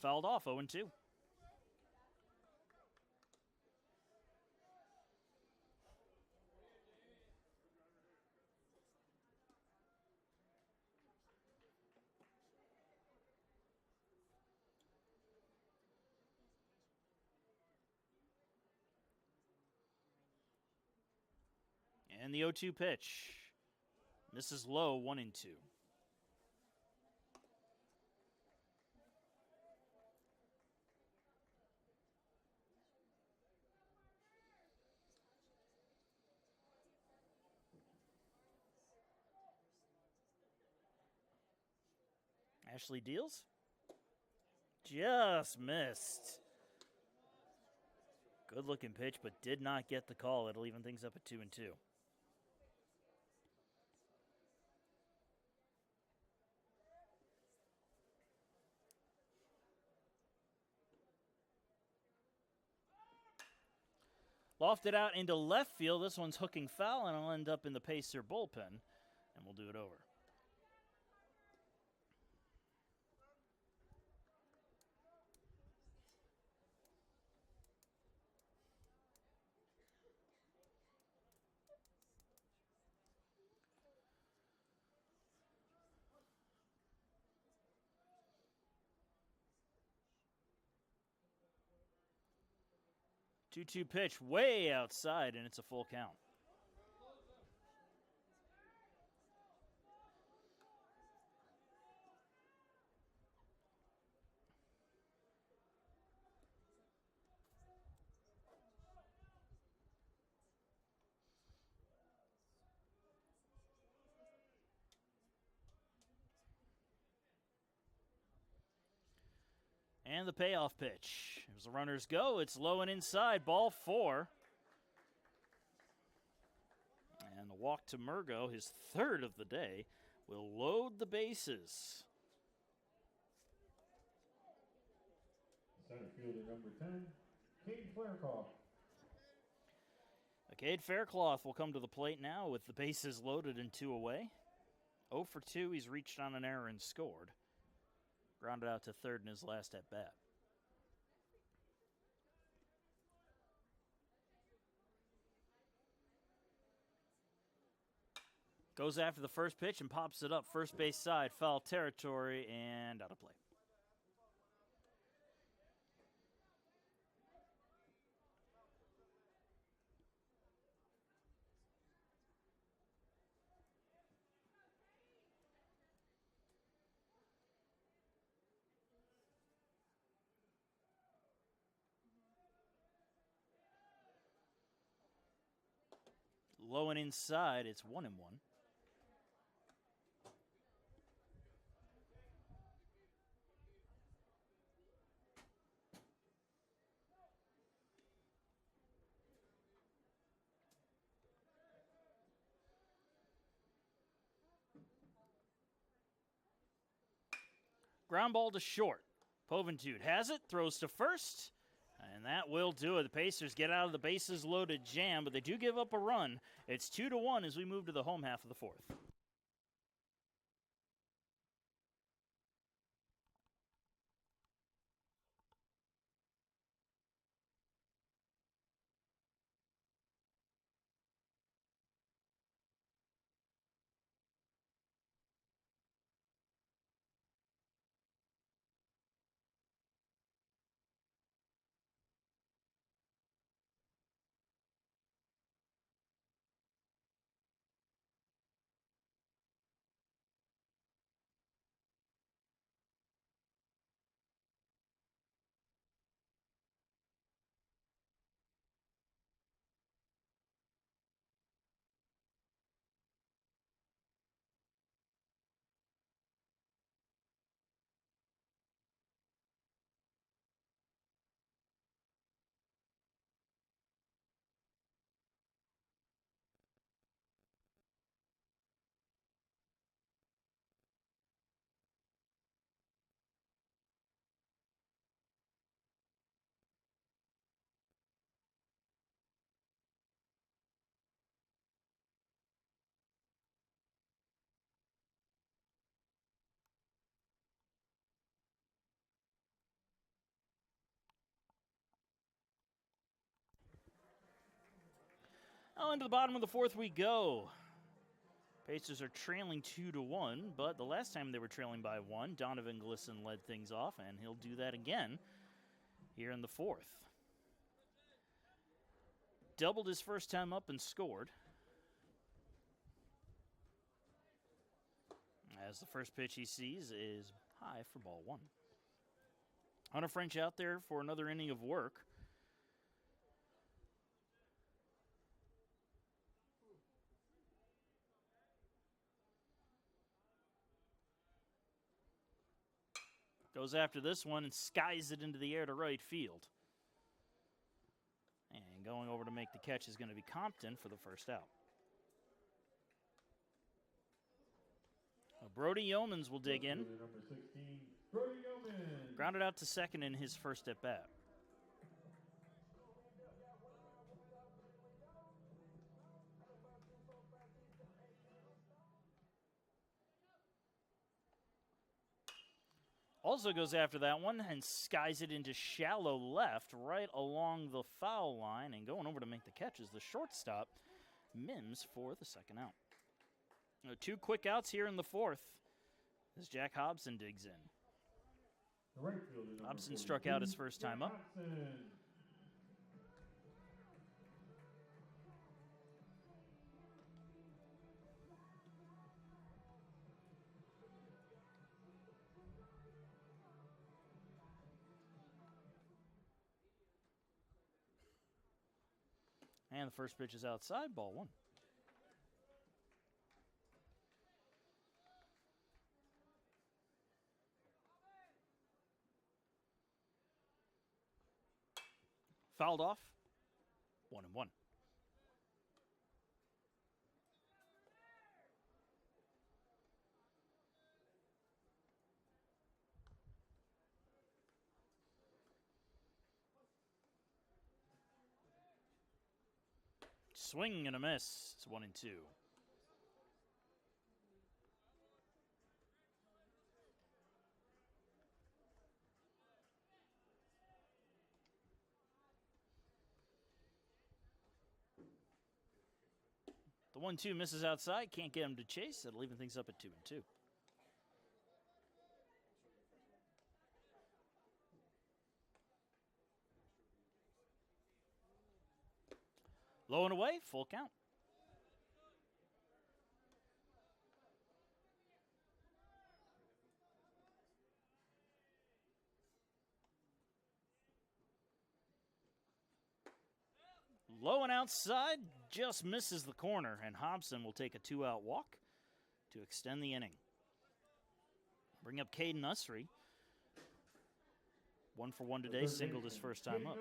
Fouled off, 0-2. And the 0-2 pitch. Misses low, 1-2. Ashley deals. Just missed. Good looking pitch, but did not get the call. It'll even things up at 2-2. Lofted out into left field. This one's hooking foul, and it'll end up in the Pacer bullpen, and we'll do it over. Two-two pitch way outside, and it's a full count. And the payoff pitch. As the runners go, it's low and inside, ball 4. And the walk to Murgo, his third of the day, will load the bases. Center fielder number 10, Cade Faircloth. Cade Faircloth will come to the plate now with the bases loaded and 2 away. 0 for 2, he's reached on an error and scored. Grounded out to third in his last at-bat. Goes after the first pitch and pops it up first base side, foul territory, and out of play. Low and inside, it's 1-1. Ground ball to short. Poventude has it, throws to first, and that will do it. The Pacers get out of the bases loaded jam, but they do give up a run. It's 2-1 as we move to the home half of the fourth. Well, into the bottom of the fourth we go. Pacers are trailing 2-1, but the last time they were trailing by 1, Donovan Glisson led things off, and he'll do that again here in the fourth. Doubled his first time up and scored. As the first pitch he sees is high for ball 1. Hunter French out there for another inning of work. Goes after this one and skies it into the air to right field. And going over to make the catch is going to be Compton for the first out. Brody Yeomans will dig in. Number 16, Brody Yeomans. Grounded out to second in his first at bat. Also goes after that one and skies it into shallow left right along the foul line, and going over to make the catch is the shortstop, Mims, for the second out. Now, 2 quick outs here in the fourth as Jack Hobson digs in. The right fielder, Hobson struck out his first time up. Hobson. And the first pitch is outside, ball 1. Fouled off, 1-1. Swing and a miss. It's 1-2. The 1-2 misses outside. Can't get him to chase. That'll even things up at 2-2. Low and away, full count. Low and outside, just misses the corner, and Hobson will take a 2-out walk to extend the inning. Bring up Caden Usry. 1 for 1 today, singled his first time up.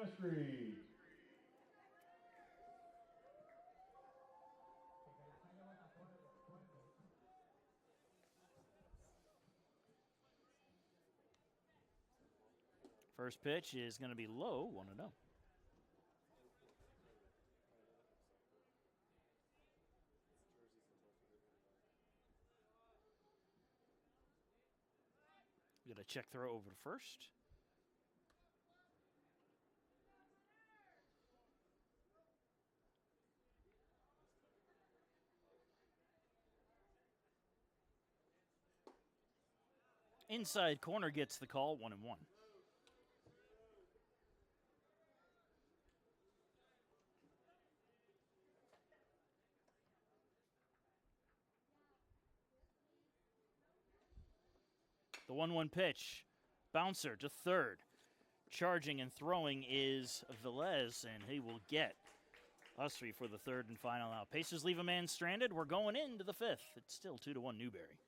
First pitch is going to be low, 1-0. Get a check throw over to first. Inside corner gets the call, 1-1. The 1-1 pitch. Bouncer to third. Charging and throwing is Velez, and he will get Usry for the third and final out. Pacers leave a man stranded. We're going into the fifth. It's still 2-1 Newberry.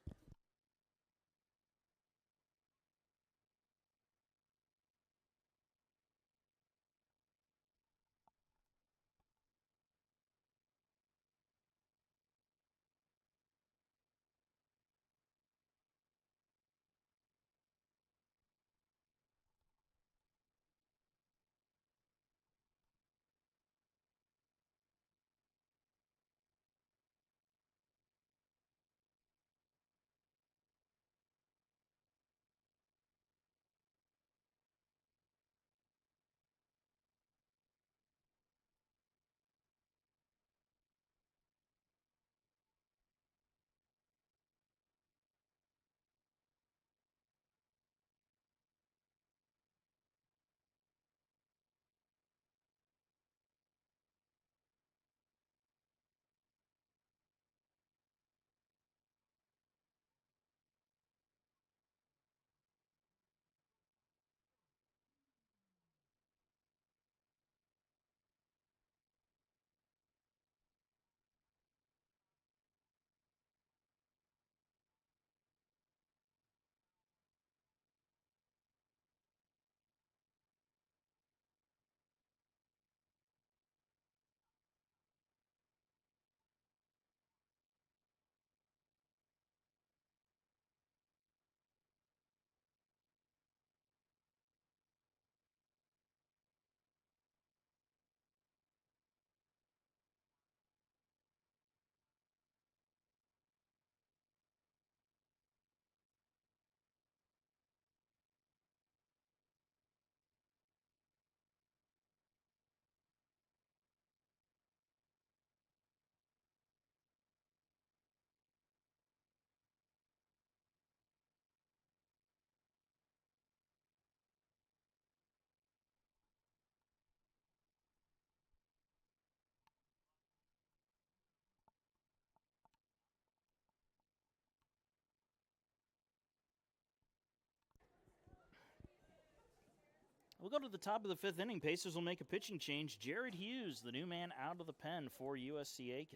We'll go to the top of the 5th inning. Pacers will make a pitching change. Jared Hughes, the new man out of the pen for USCA,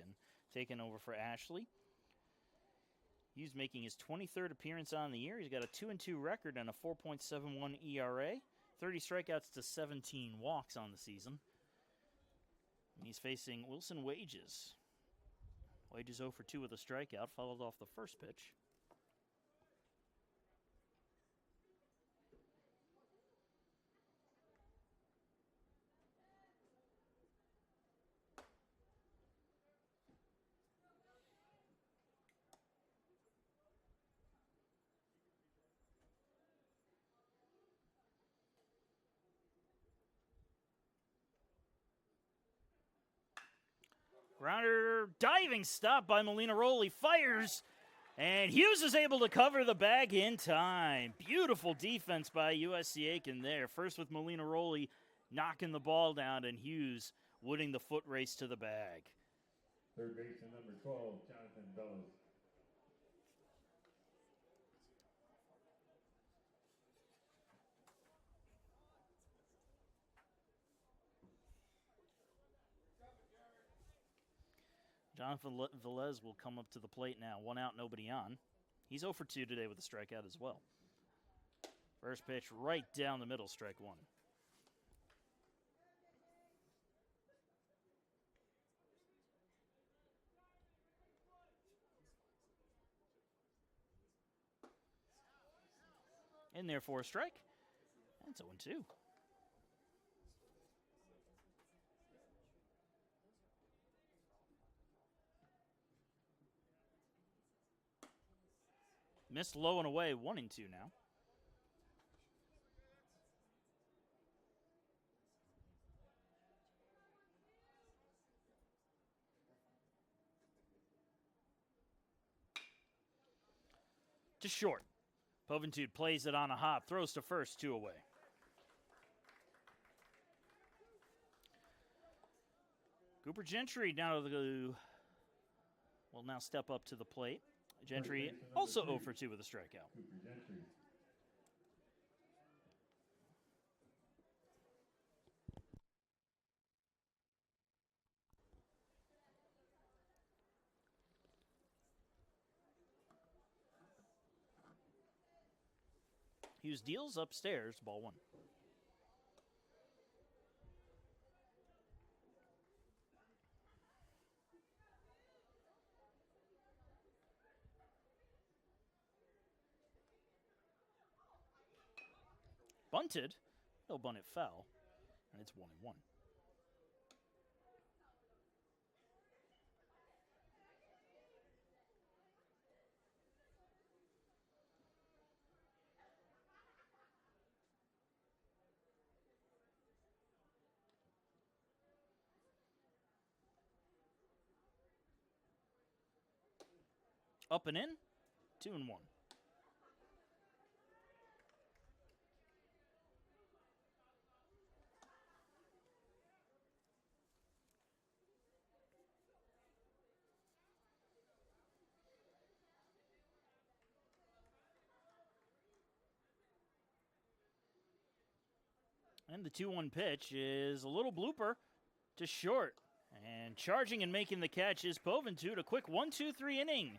taking over for Ashley. Hughes making his 23rd appearance on the year. He's got a 2-2 record and a 4.71 ERA. 30 strikeouts to 17 walks on the season. And he's facing Wilson Wages. Wages 0 for 2 with a strikeout, followed off the first pitch. Grounder, diving stop by Molinaroli, fires, and Hughes is able to cover the bag in time. Beautiful defense by USC Aiken there. First with Molinaroli knocking the ball down, and Hughes winning the foot race to the bag. Third baseman number 12, Jonathan Bellis. Jonathan Velez will come up to the plate now. 1 out, nobody on. He's 0 for 2 today with a strikeout as well. First pitch right down the middle, strike 1. In there for a strike. And it's 0-2. Missed low and away, 1-2 now. To short. Poventude plays it on a hop, throws to first, 2 away. Cooper Gentry will now step up to the plate. Gentry also 0 for 2 with a strikeout. Hughes deals upstairs, ball 1. Bunted. He'll bunt it foul. And it's 1-1. Up and in. 2-1. And the 2-1 pitch is a little blooper to short. And charging and making the catch is Poventude. A quick 1-2-3 inning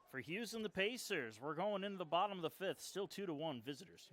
for Hughes and the Pacers. We're going into the bottom of the 5th. Still 2-1 visitors.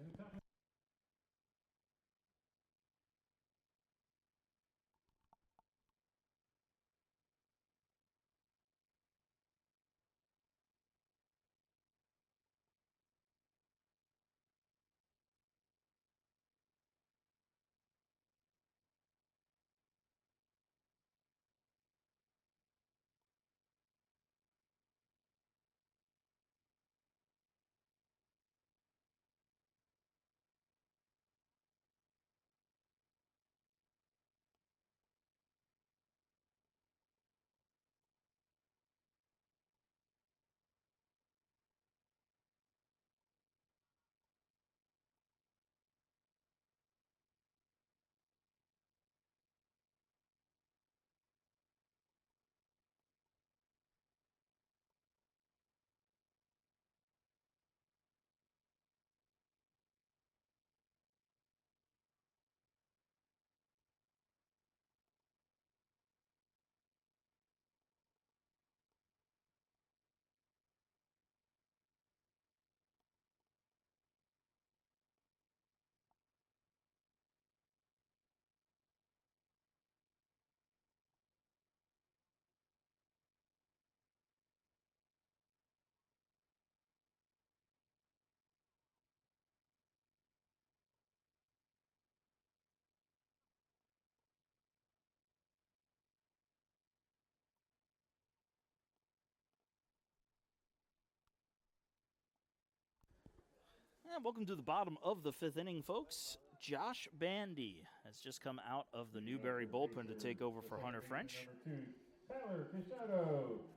And welcome to the bottom of the 5th inning, folks. Josh Bandy has just come out of the Newberry bullpen to take over for Hunter French.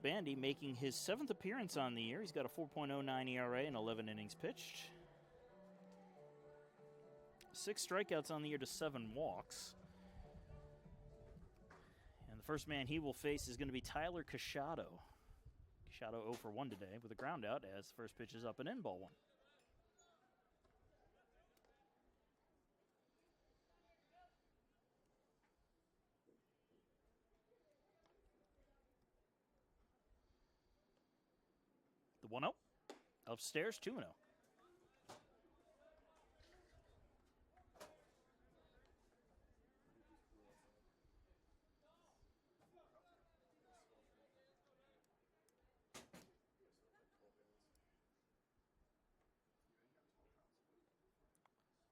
Bandy making his 7th appearance on the year. He's got a 4.09 ERA and 11 innings pitched. 6 strikeouts on the year to 7 walks. And the first man he will face is going to be Tyler Cachado. Cachado 0 for 1 today with a ground out as the first pitch is up and in, ball 1. The 1-0. Upstairs, 2-0.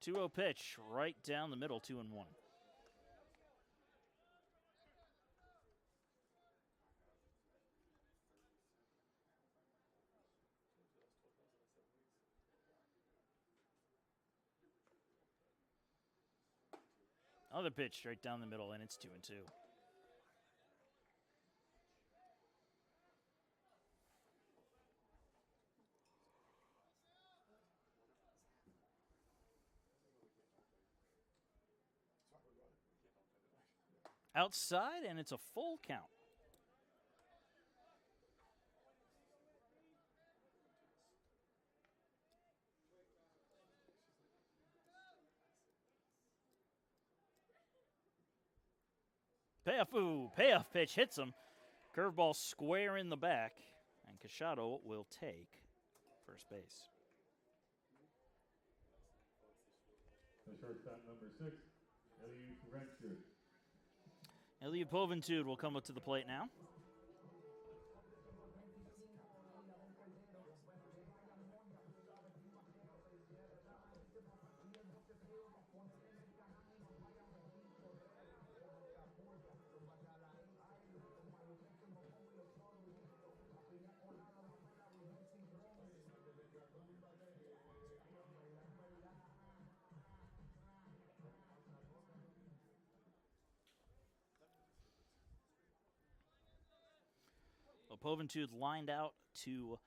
Two-0 pitch right down the middle, 2-1. Another pitch straight down the middle, and it's 2-2. Outside, and it's a full count. Payoff pitch hits him. Curveball square in the back, and Cachado will take first base. The shortstop, number 6, Eliud Poventude will come up to the plate now. Poventude lined out to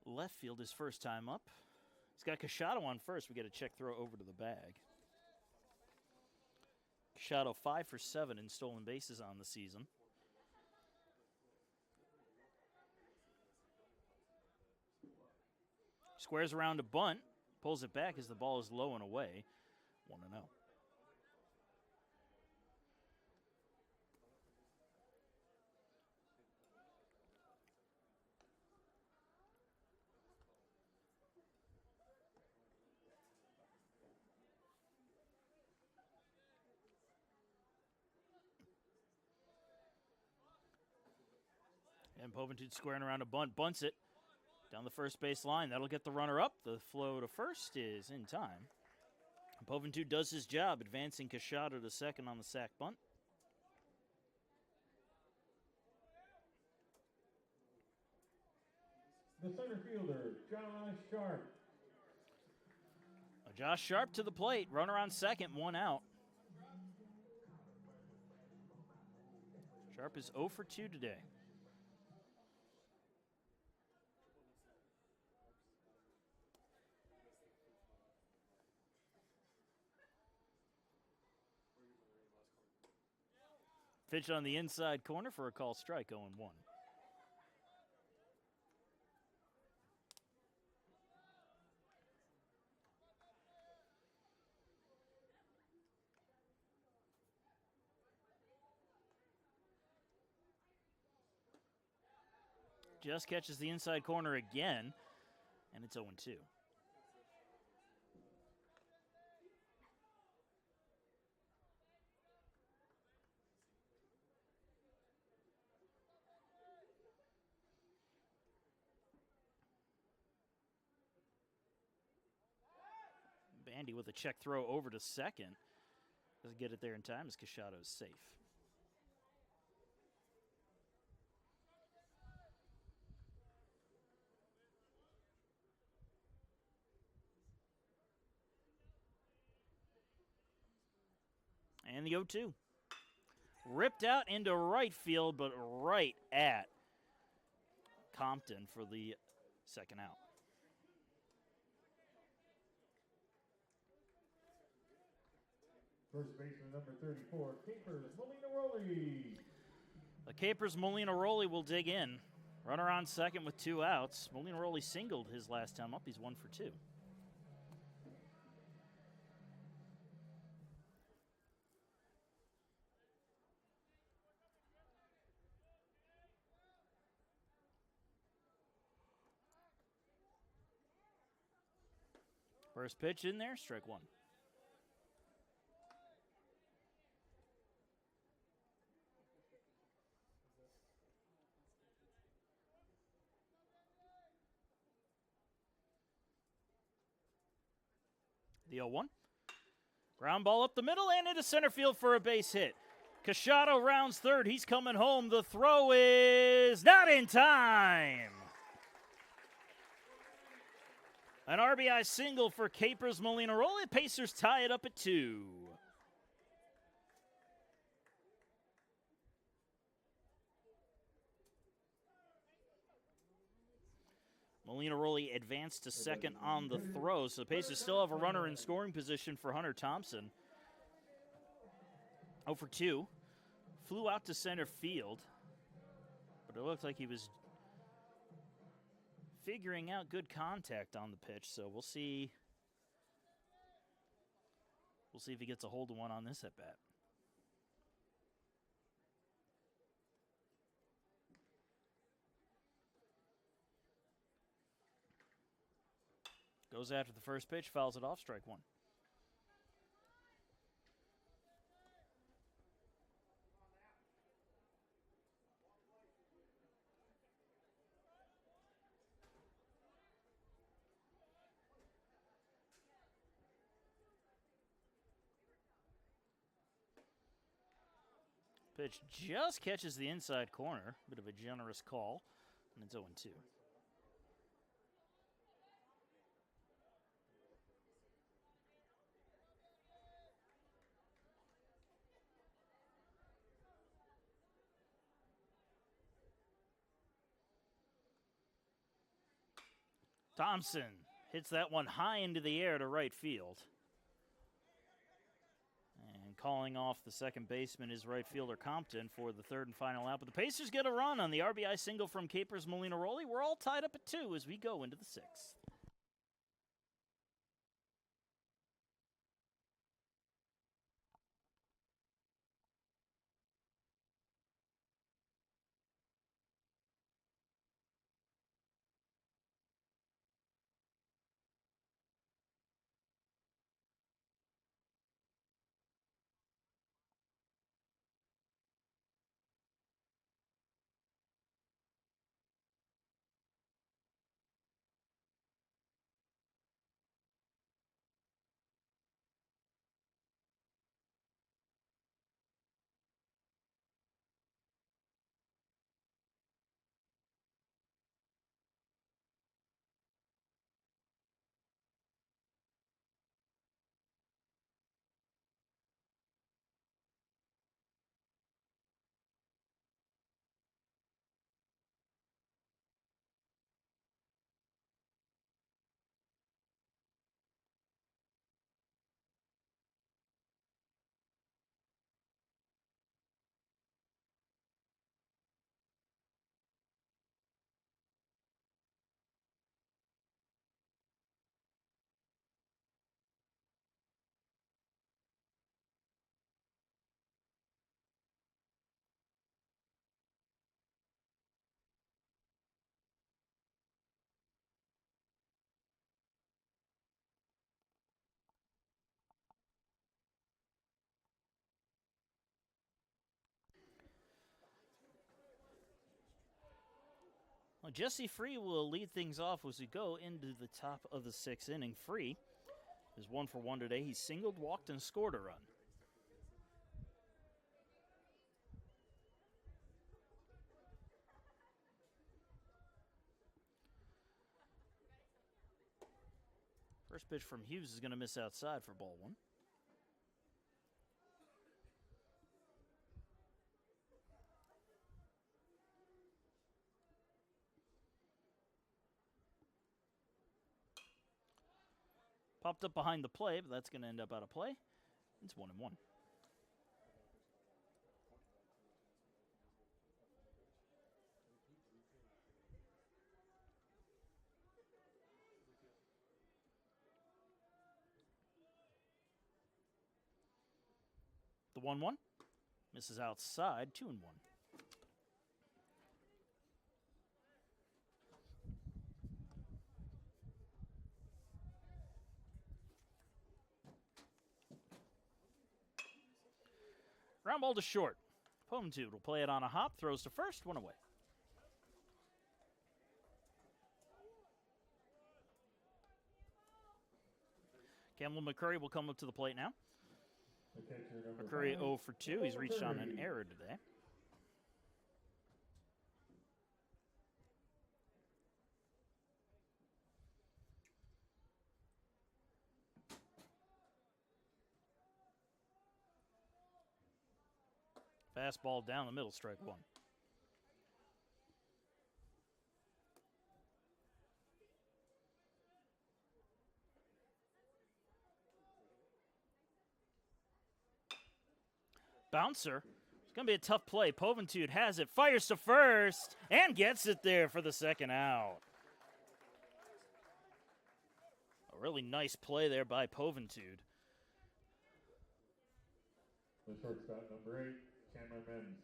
left field his first time up. He's got Cachado on first. We get a check throw over to the bag. Cachado 5 for 7 in stolen bases on the season. Squares around a bunt, pulls it back as the ball is low and away. 1-0. And Poventude squaring around a bunt, bunts it down the first base line. That'll get the runner up. The flow to first is in time. And Poventude does his job, advancing Cachado to second on the sac bunt. The center fielder, Josh Sharp. Josh Sharp to the plate. Runner on second, 1 out. Sharp is 0 for 2 today. Pitch on the inside corner for a call strike, 0-1. Just catches the inside corner again, and it's 0-2. Bandy with a check throw over to second. Doesn't get it there in time as Cachado's safe. And the 0-2. Ripped out into right field, but right at Compton for the second out. First baseman number 34, Capers Molina-Rolli. The Capers Molina-Rolli will dig in. Runner on second with 2 outs. Molina-Rolli singled his last time up. He's 1 for 2. First pitch in there, strike 1. The 0-1. Ground ball up the middle and into center field for a base hit. Cachado rounds third. He's coming home. The throw is not in time. An RBI single for Capers Molina-Rolli. Pacers tie it up at 2. Molina-Rolli advanced to second on the throw, so the Pacers still have a runner in scoring position for Hunter Thompson. 0 for 2. Flew out to center field, but it looked like he was figuring out good contact on the pitch, so we'll see. We'll see if he gets a hold of one on this at bat. Goes after the first pitch, fouls it off, strike 1. Pitch just catches the inside corner. Bit of a generous call, and it's 0-2. Thompson hits that one high into the air to right field. And calling off the second baseman is right fielder Compton for the third and final out. But the Pacers get a run on the RBI single from Capers Molina-Rolli. We're all tied up at 2 as we go into the 6th. Well, Jesse Free will lead things off as we go into the top of the 6th inning. Free is 1 for 1 today. He singled, walked, and scored a run. First pitch from Hughes is going to miss outside for ball 1. Popped up behind the play, but that's going to end up out of play. It's 1-1. The 1-1 misses outside, 2-1. Ground ball to short. Poventude will play it on a hop, throws to first, one away. Campbell McCurry will come up to the plate now. McCurry 0 for 2. He's reached on an error today. Fastball down the middle, strike one. Bouncer. It's going to be a tough play. Poventude has it, fires to first, and gets it there for the second out. A really nice play there by Poventude. The shortstop, number 8, Chandler Mims.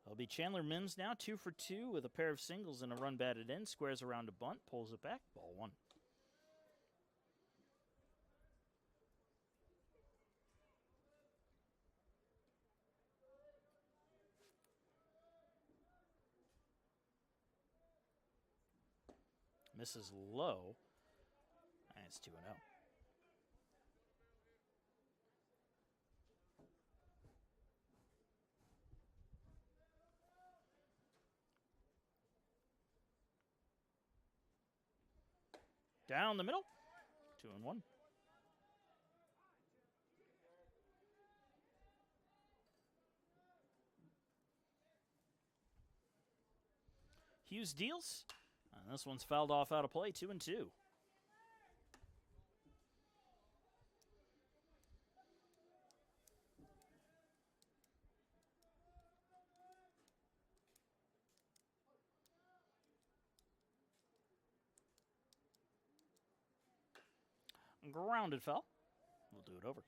It'll be Chandler Mims now, 2 for 2 with a pair of singles and a run batted in. Squares around a bunt, pulls it back, ball one. Misses low, and it's 2-0. Down the middle, 2-1. Hughes deals, and this one's fouled off out of play, 2-2. Grounded foul. We'll do it over.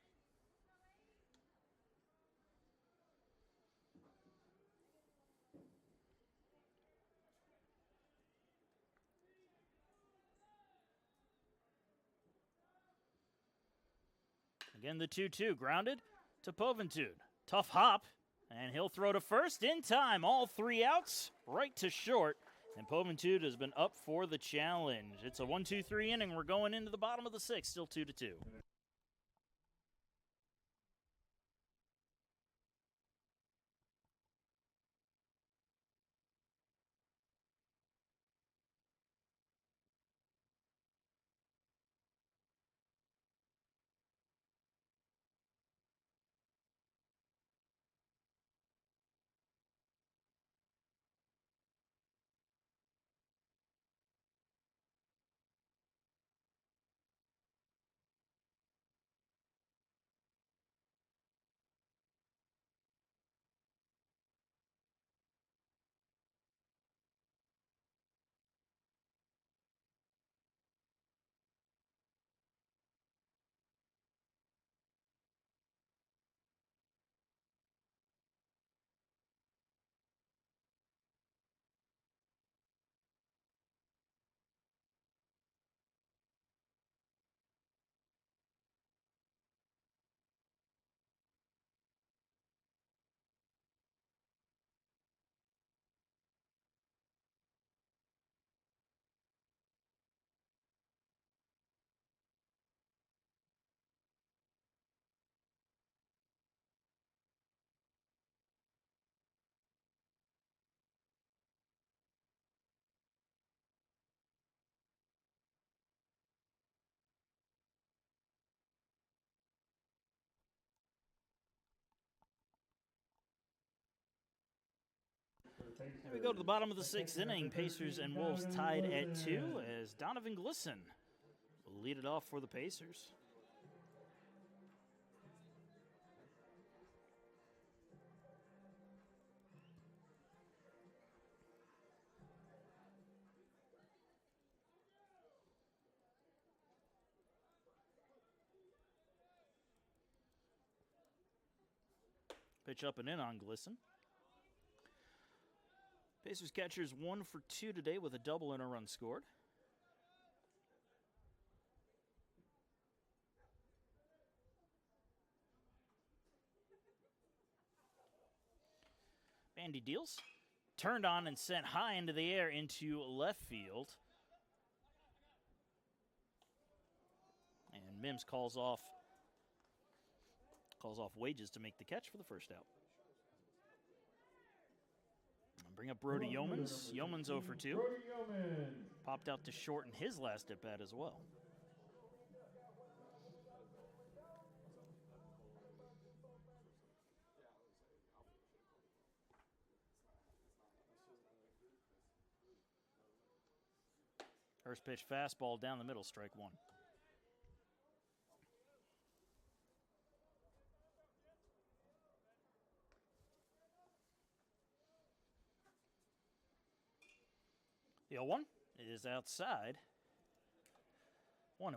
Again, the 2-2. Grounded to Poventude. Tough hop, and he'll throw to first in time. All 3 outs, right to short. And Poventude has been up for the challenge. It's a 1-2-3 inning. We're going into the bottom of the 6th, still 2-2. Pacers. Here we go to the bottom of the sixth inning. Pacers and Wolves tied at 2 as Donovan Glisson will lead it off for the Pacers. Pitch up and in on Glisson. Pacers catcher's 1 for 2 today with a double and a run scored. Bandy deals. Turned on and sent high into the air into left field. And Mims calls off Wages to make the catch for the first out. Bring up Brody Yeomans. Yeomans 0 for 2. Popped out to shorten his last at bat as well. First pitch fastball down the middle, strike 1. The 0-1 is outside. 1-1.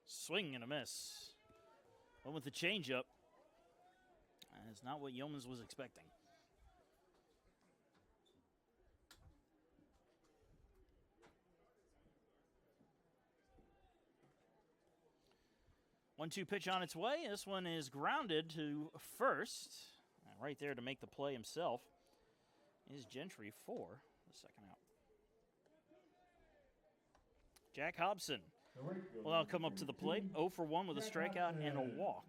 Swing and a miss. Went with the changeup. That's not what Yeomans was expecting. One-two pitch on its way. This one is grounded to first. And right there to make the play himself is Gentry for the second out. Jack Hobson will now come up to the plate. 0 for 1 with a strikeout and a walk.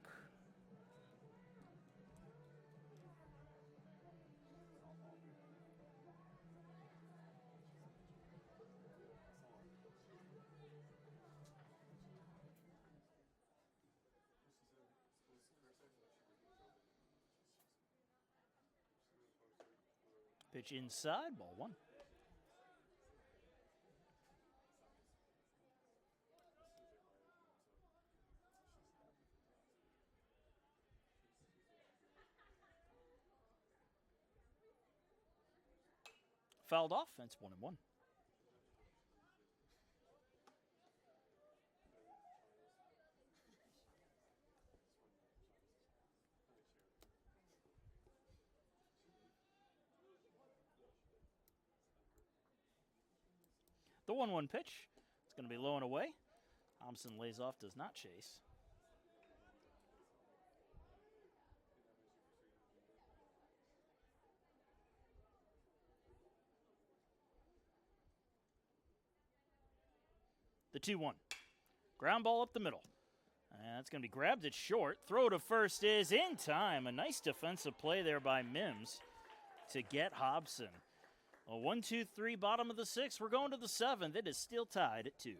Pitch inside, ball 1. Fouled off, and it's 1-1. The 1-1 pitch. It's going to be low and away. Thompson lays off, does not chase. The 2-1. Ground ball up the middle. And that's going to be grabbed at short. Throw to first is in time. A nice defensive play there by Mims to get Hobson. A 1-2-3 bottom of the 6th. We're going to the 7th. It is still tied at 2.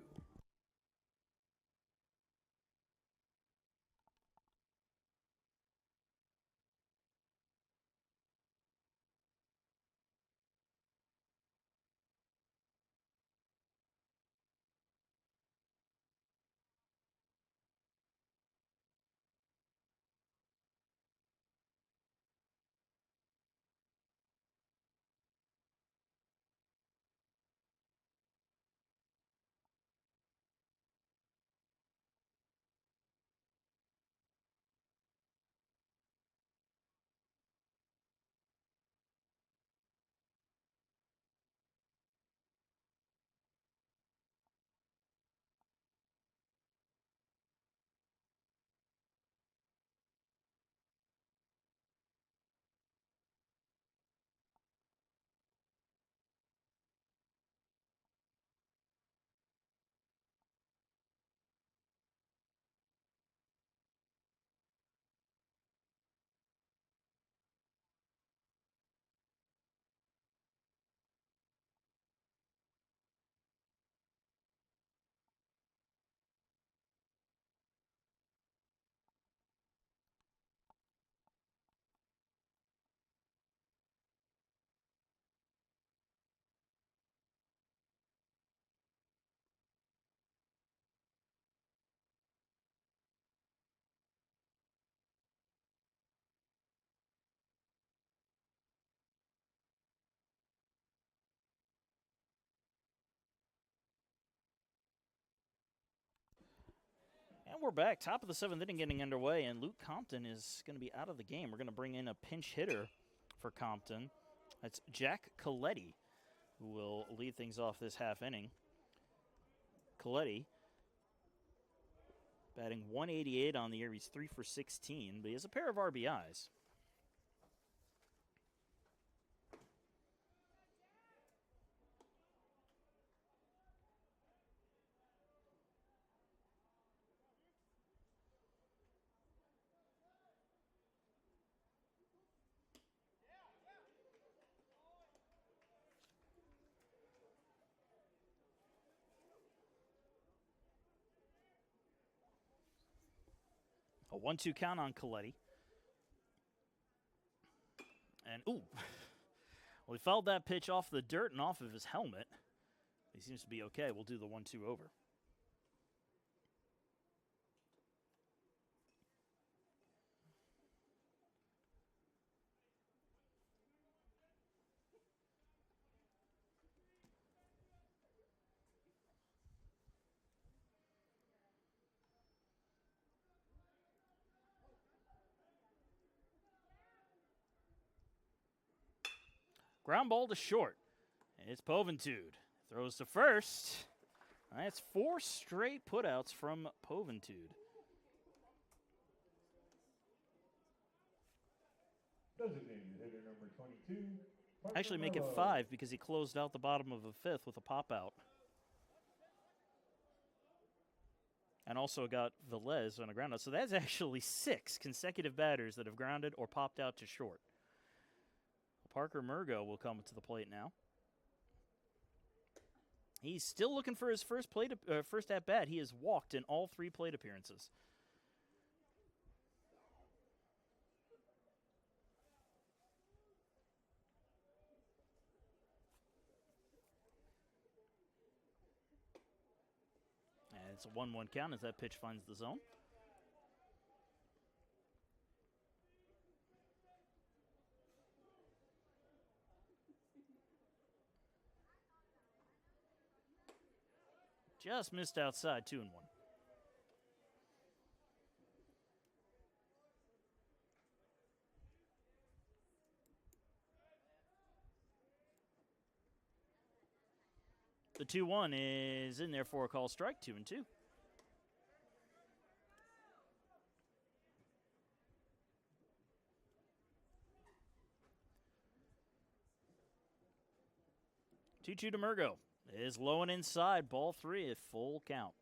And we're back. Top of the 7th inning getting underway, and Luke Compton is going to be out of the game. We're going to bring in a pinch hitter for Compton. That's Jack Coletti, who will lead things off this half inning. Coletti batting .188 on the year. He's 3 for 16, but he has a pair of RBIs. A 1-2 count on Coletti. And, ooh. Well, he fouled that pitch off the dirt and off of his helmet. He seems to be okay. We'll do the 1-2 over. Ground ball to short. It's Poventude. Throws to first. That's 4 straight putouts from Poventude. Designated hitter number 22. Actually make it 5 because he closed out the bottom of the 5th with a pop-out. And also got Velez on a ground out. So that's actually 6 consecutive batters that have grounded or popped out to short. Parker Murgo will come to the plate now. He's still looking for his first at-bat. He has walked in all 3 plate appearances. And it's a 1-1 count as that pitch finds the zone. Just missed outside, 2-1. The 2-1 is in there for a call strike, 2-2. Two to Murgo. Is low and inside, ball 3, a full count.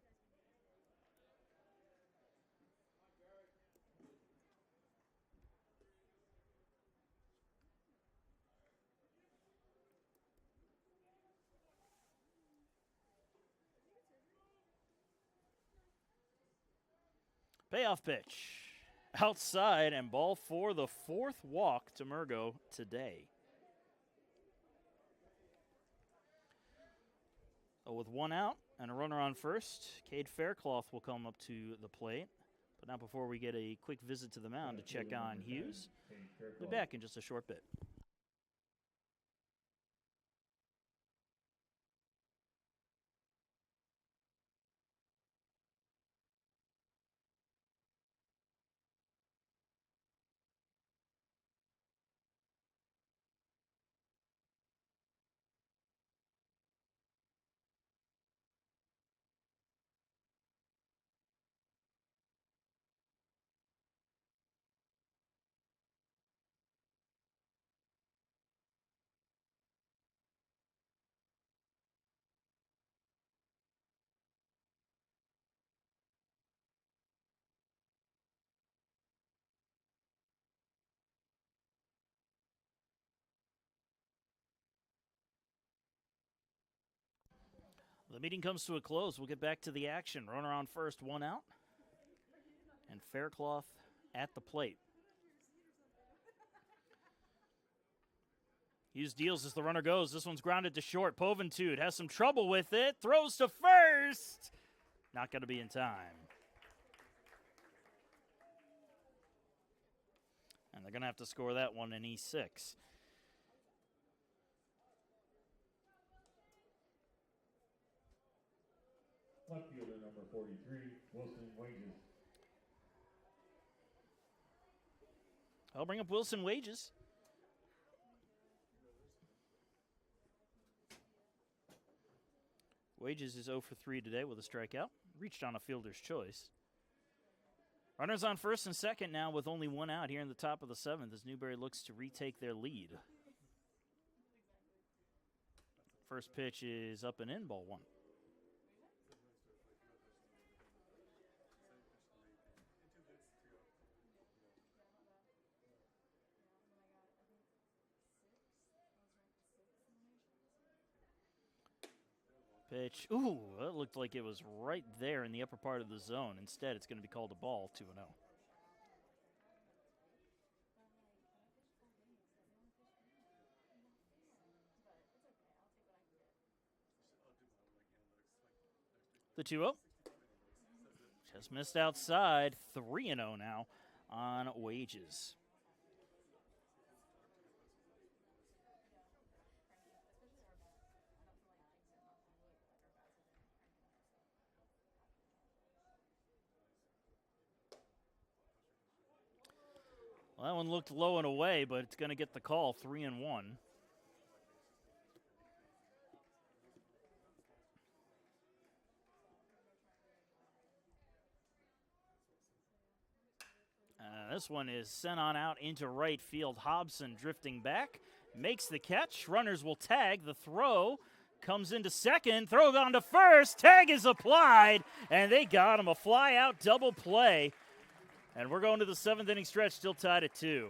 Payoff pitch. Outside and ball 4, the 4th walk to Murgo today. With 1 out and a runner on first, Cade Faircloth will come up to the plate. But not before we get a quick visit to the mound to check on Hughes. We'll be back in just a short bit. The meeting comes to a close. We'll get back to the action. Runner on first, 1 out. And Faircloth at the plate. Hughes deals as the runner goes. This one's grounded to short. Poventude has some trouble with it. Throws to first. Not going to be in time. And they're going to have to score that one in E6. Left fielder number 43, Wilson Wages. I'll bring up Wilson Wages. Wages is 0 for 3 today with a strikeout. Reached on a fielder's choice. Runners on first and second now with only one out here in the top of the seventh as Newberry looks to retake their lead. First pitch is up and in, ball one. Pitch. Ooh, that looked like it was right there in the upper part of the zone. Instead, it's going to be called a ball, 2-0. The 2-0. Just missed outside. 3-0 now on Wages. Well, that one looked low and away, but it's going to get the call, 3-1. This one is sent on out into right field. Hobson drifting back, makes the catch. Runners will tag. The throw comes into second, throw down to first. Tag is applied, and they got him. A fly-out double play. And we're going to the seventh inning stretch, still tied at 2.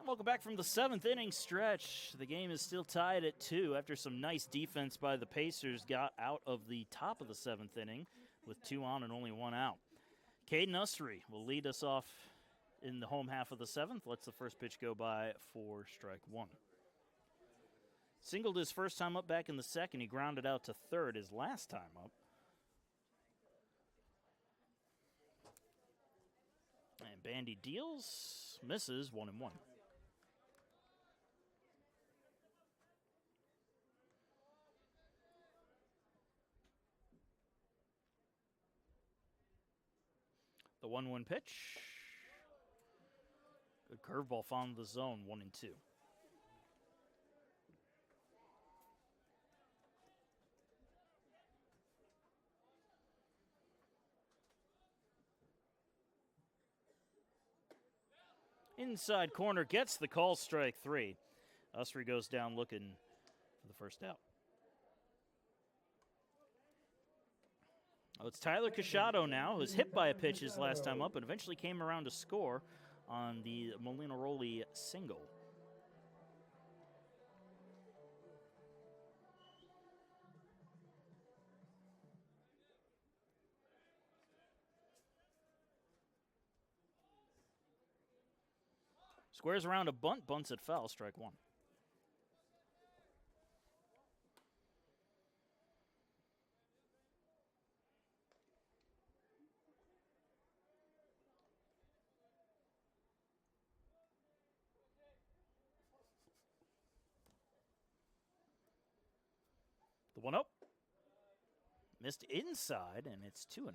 Welcome back from the seventh inning stretch. The game is still tied at 2 after some nice defense by the Pacers got out of the top of the seventh inning with 2 on and only 1 out. Caden Usry will lead us off in the home half of the seventh. Lets the first pitch go by for strike 1. Singled his first time up back in the second. He grounded out to third his last time up. And Bandy deals, misses, 1-1. The 1-1 pitch. Good curveball found the zone, 1-2. Inside corner gets the call, strike 3. Usry goes down looking for the first out. Oh, it's Tyler Cachado now, who's hit by a pitch his last time up and eventually came around to score on the Molina Rowley single. Squares around a bunt, bunts it foul, strike one. The 1-0. Missed inside, and it's 2-0.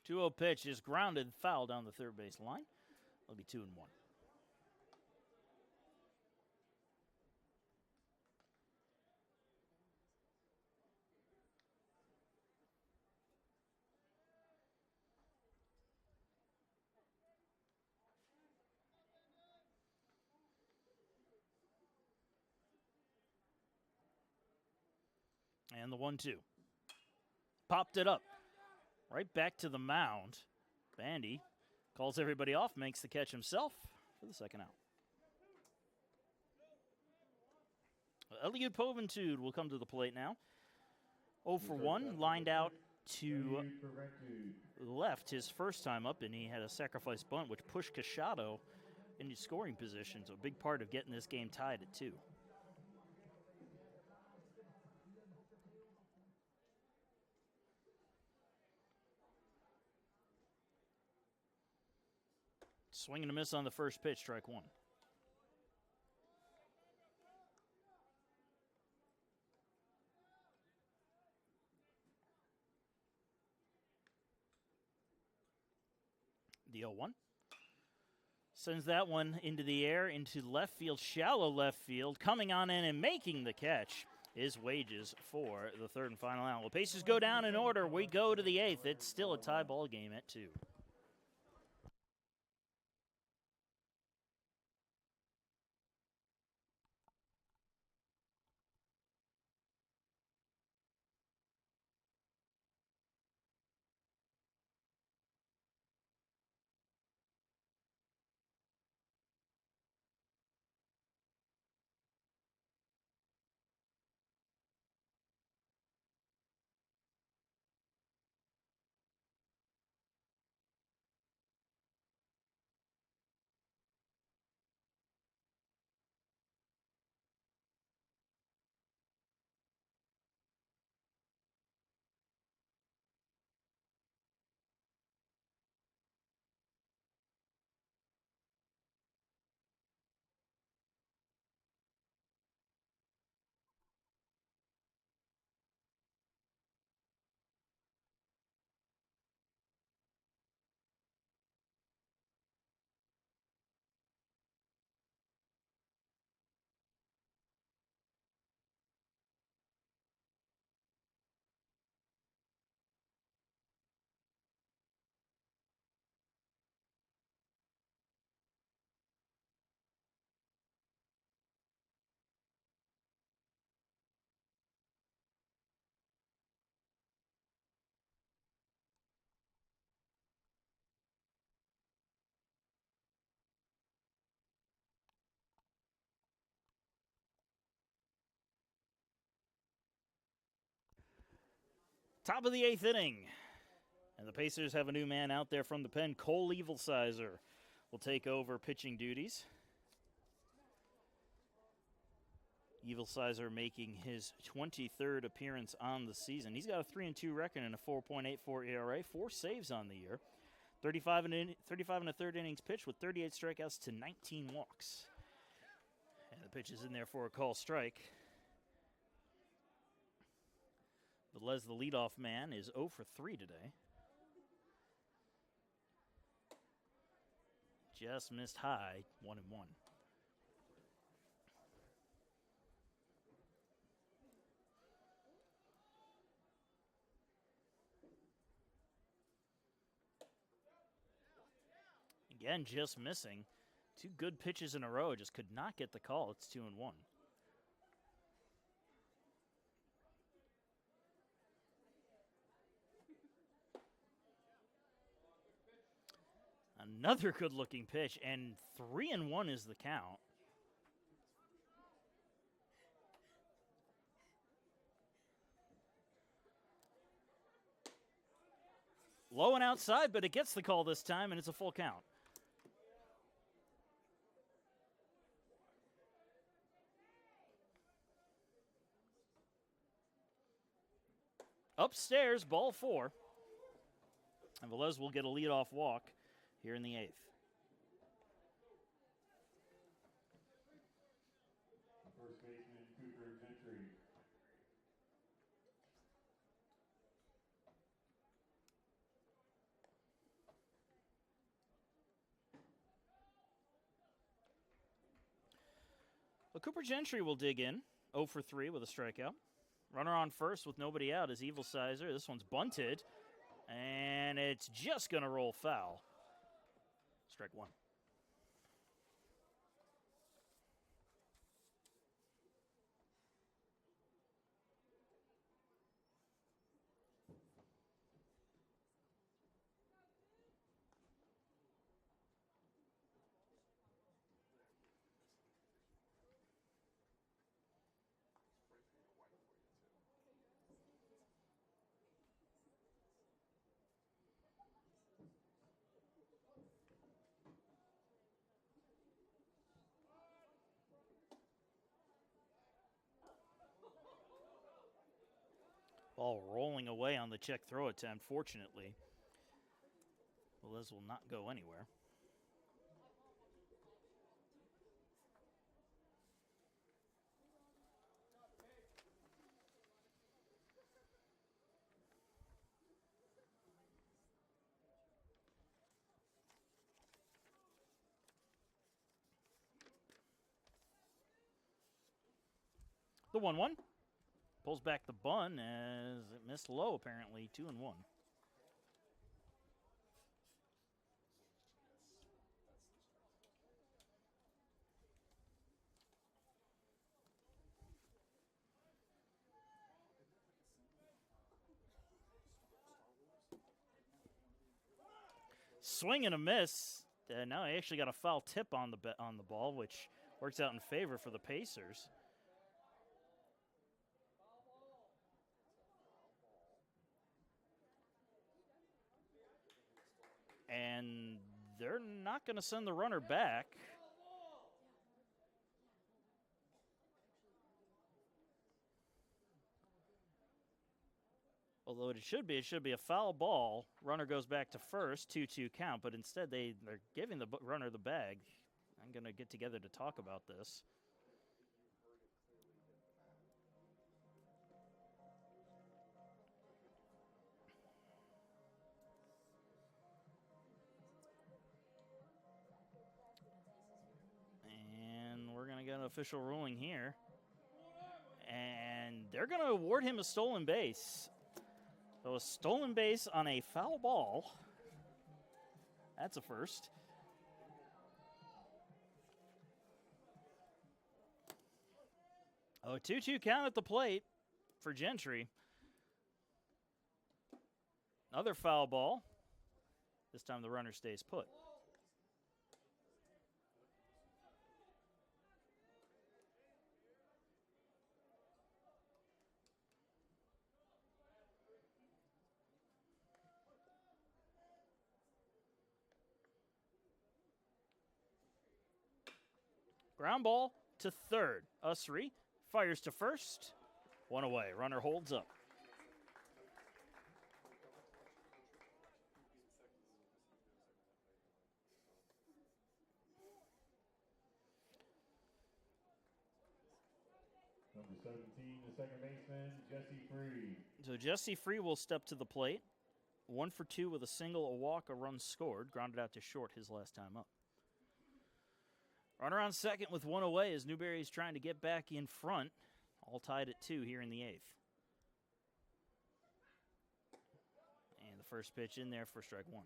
Two-0 pitch is grounded, foul down the third base line. It'll be 2-1. And the 1-2. Popped it up. Right back to the mound. Bandy calls everybody off, makes the catch himself for the second out. Eliud Poventude will come to the plate now. 0 for 1, lined out to left his first time up, and he had a sacrifice bunt, which pushed Cachado into scoring position. So a big part of getting this game tied at 2. Swing and a miss on the first pitch, strike one. The 0-1. Sends that one into the air, into left field, shallow left field. Coming on in and making the catch is Wages for the third and final out. Well, Pacers go down in order. We go to the 8th. It's still a tie ball game at 2. Top of the 8th inning. And the Pacers have a new man out there from the pen. Cole Evilsizer will take over pitching duties. Evilsizer making his 23rd appearance on the season. He's got a 3-2 record and a 4.84 ERA, 4 saves on the year. 35 and a third innings pitched with 38 strikeouts to 19 walks. And the pitch is in there for a call strike. But Les, the leadoff man, is 0 for 3 today. Just missed high, 1-1. Again, just missing. 2 good pitches in a row, just could not get the call. It's 2-1. Another good-looking pitch, and 3-1 is the count. Low and outside, but it gets the call this time, and it's a full count. Upstairs, ball 4. And Velez will get a leadoff walk here in the 8th. First baseman, Cooper Gentry. Well, Cooper Gentry will dig in, 0 for 3 with a strikeout. Runner on first with nobody out is Evil Sizer. This one's bunted, and it's just going to roll foul. Strike 1. Ball rolling away on the check throw attempt, fortunately. Velez will not go anywhere. The 1-1. Pulls back the bunt as it missed low, apparently. 2-1. Swing and a miss. Now he actually got a foul tip on the ball, which works out in favor for the Pacers. And they're not going to send the runner back. Although it should be a foul ball. Runner goes back to first, 2-2 count, but instead they're giving the runner the bag. I'm going to get together to talk about this. And we're going to get an official ruling here. And they're going to award him a stolen base. So a stolen base on a foul ball. That's a first. Oh, 2-2 count at the plate for Gentry. Another foul ball. This time the runner stays put. Ground ball to third. Usry fires to first. 1 away. Runner holds up. Number 17, the second baseman, Jesse Free. So Jesse Free will step to the plate. 1 for 2 with a single, a walk, a run scored. Grounded out to short his last time up. Runner on second with 1 away as Newberry is trying to get back in front. All tied at 2 here in the 8th. And the first pitch in there for strike 1.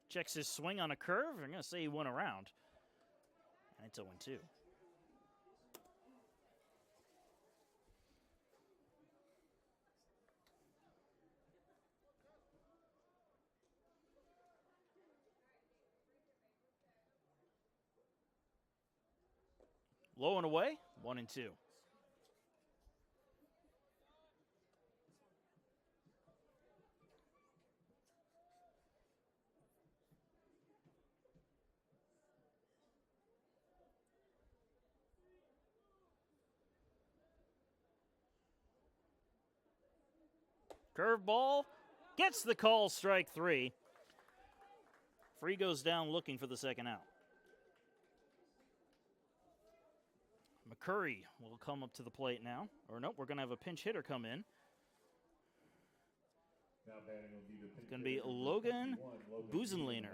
Checks his swing on a curve. I'm going to say he went around. And it's 0-2. Low and away, 1-2. Curveball gets the call, strike 3. Free goes down looking for the second out. McCurry will come up to the plate now. Or nope, we're going to have a pinch hitter come in. Now batting will be the It's going to be Logan Busenlehner.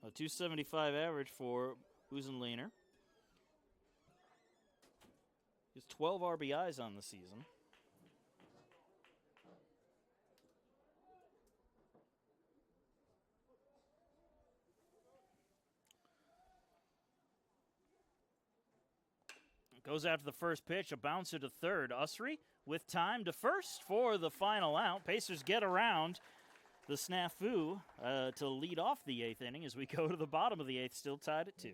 A 275 average for Busenlehner. He has 12 RBIs on the season. Goes after the first pitch, a bouncer to third. Usry with time to first for the final out. Pacers get around the snafu to lead off the 8th inning as we go to the bottom of the 8th, still tied at 2.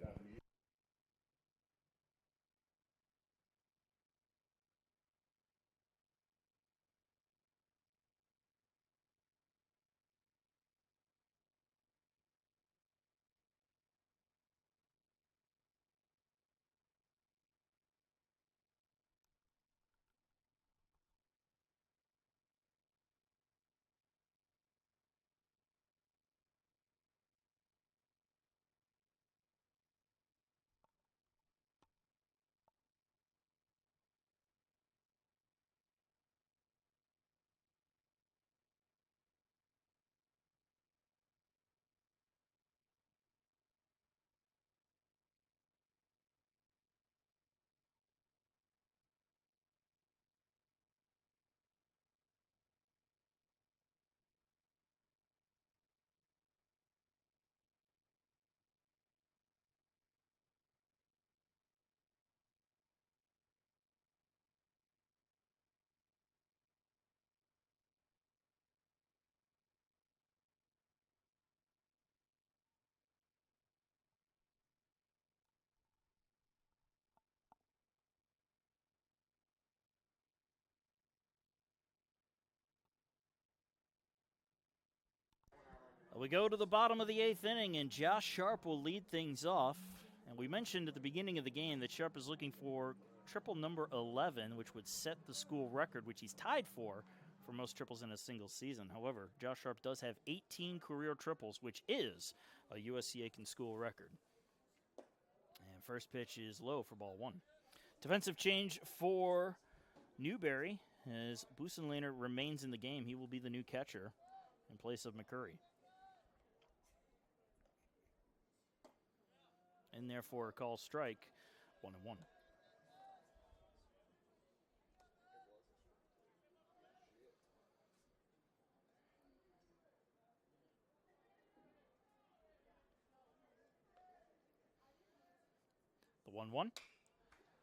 We go to the bottom of the 8th inning, and Josh Sharp will lead things off. And we mentioned at the beginning of the game that Sharp is looking for triple number 11, which would set the school record, which he's tied for most triples in a single season. However, Josh Sharp does have 18 career triples, which is a USCA school record. And first pitch is low for ball 1. Defensive change for Newberry as Busenlehner remains in the game. He will be the new catcher in place of McCurry. And therefore a call strike, 1-1. The 1-1.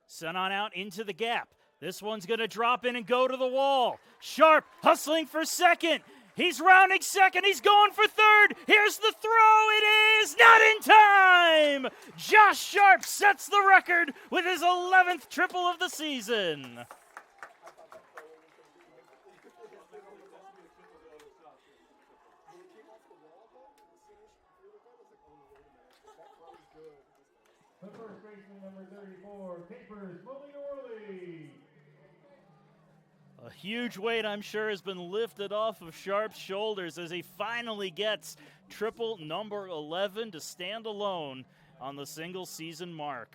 Sent on out into the gap. This one's going to drop in and go to the wall. Sharp hustling for second. He's rounding second. He's going for third. Here's the throw. It is not in time. Josh Sharp sets the record with his 11th triple of the season. The first baseman, number 34, Capers Molinaroli. A huge weight, I'm sure, has been lifted off of Sharp's shoulders as he finally gets triple number 11 to stand alone on the single season mark.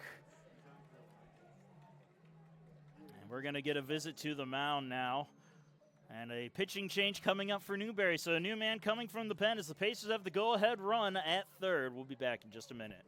And we're going to get a visit to the mound now. And a pitching change coming up for Newberry. So a new man coming from the pen as the Pacers have the go-ahead run at third. We'll be back in just a minute.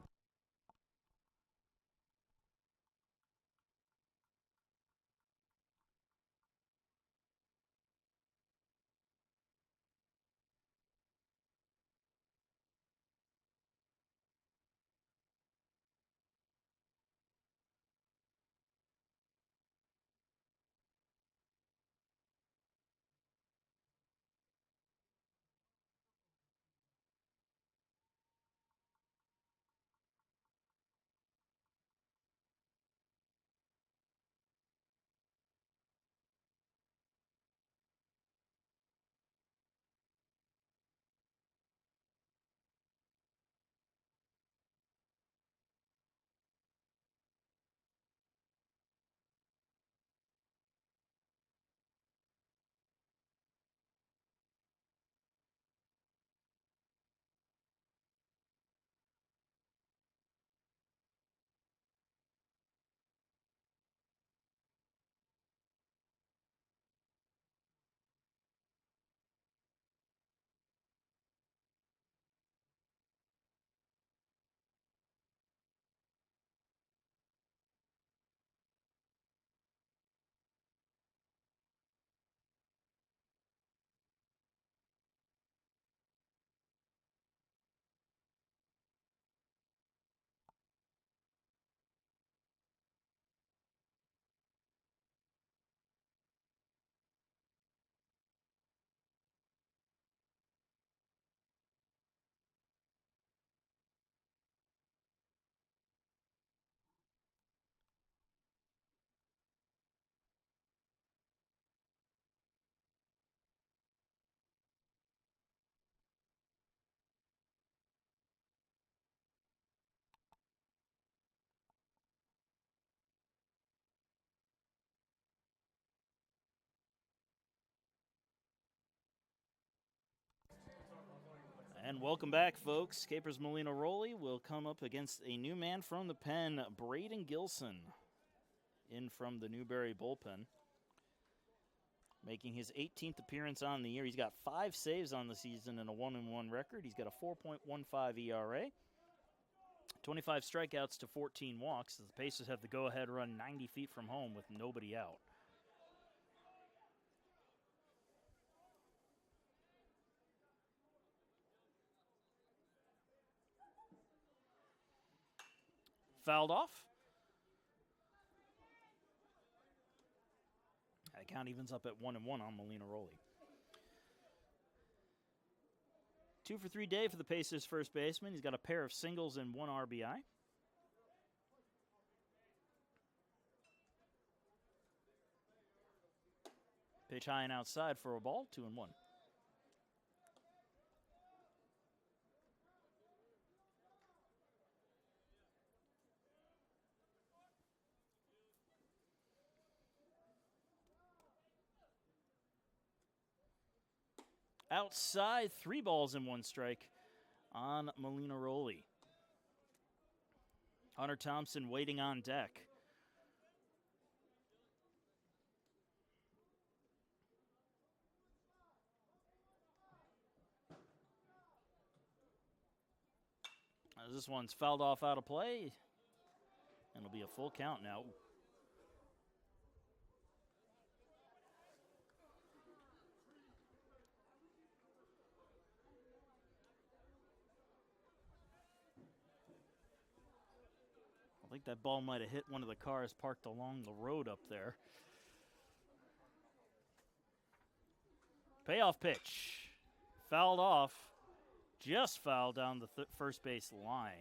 And welcome back, folks. Capers Molina Rowley will come up against a new man from the pen, Braden Gilson, in from the Newberry bullpen. Making his 18th appearance on the year. He's got 5 saves on the season and a 1-1 record. He's got a 4.15 ERA. 25 strikeouts to 14 walks. The Pacers have the go-ahead run 90 feet from home with nobody out. Fouled off. That count evens up at 1-1 on Molina Rowley. 2 for 3 day for the Pacers first baseman. He's got a pair of singles and 1 RBI. Pitch high and outside for a ball, 2-1. Outside, 3 balls and 1 strike on Molina Rowley. Hunter Thompson waiting on deck. This one's fouled off out of play, and it'll be a full count now. I think that ball might have hit one of the cars parked along the road up there. Payoff pitch. Fouled off. Just fouled down the first base line.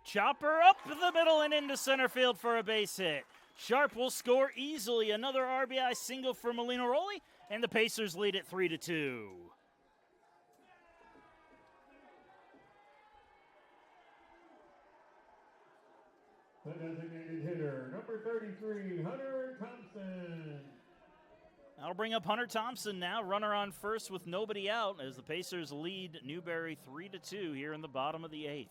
Chopper up the middle and into center field for a base hit. Sharp will score easily. Another RBI single for Molina Rowley, and the Pacers lead it 3-2. The designated hitter, number 33, Hunter Thompson. That'll bring up Hunter Thompson now. Runner on first with nobody out as the Pacers lead Newberry 3-2 here in the bottom of the 8th.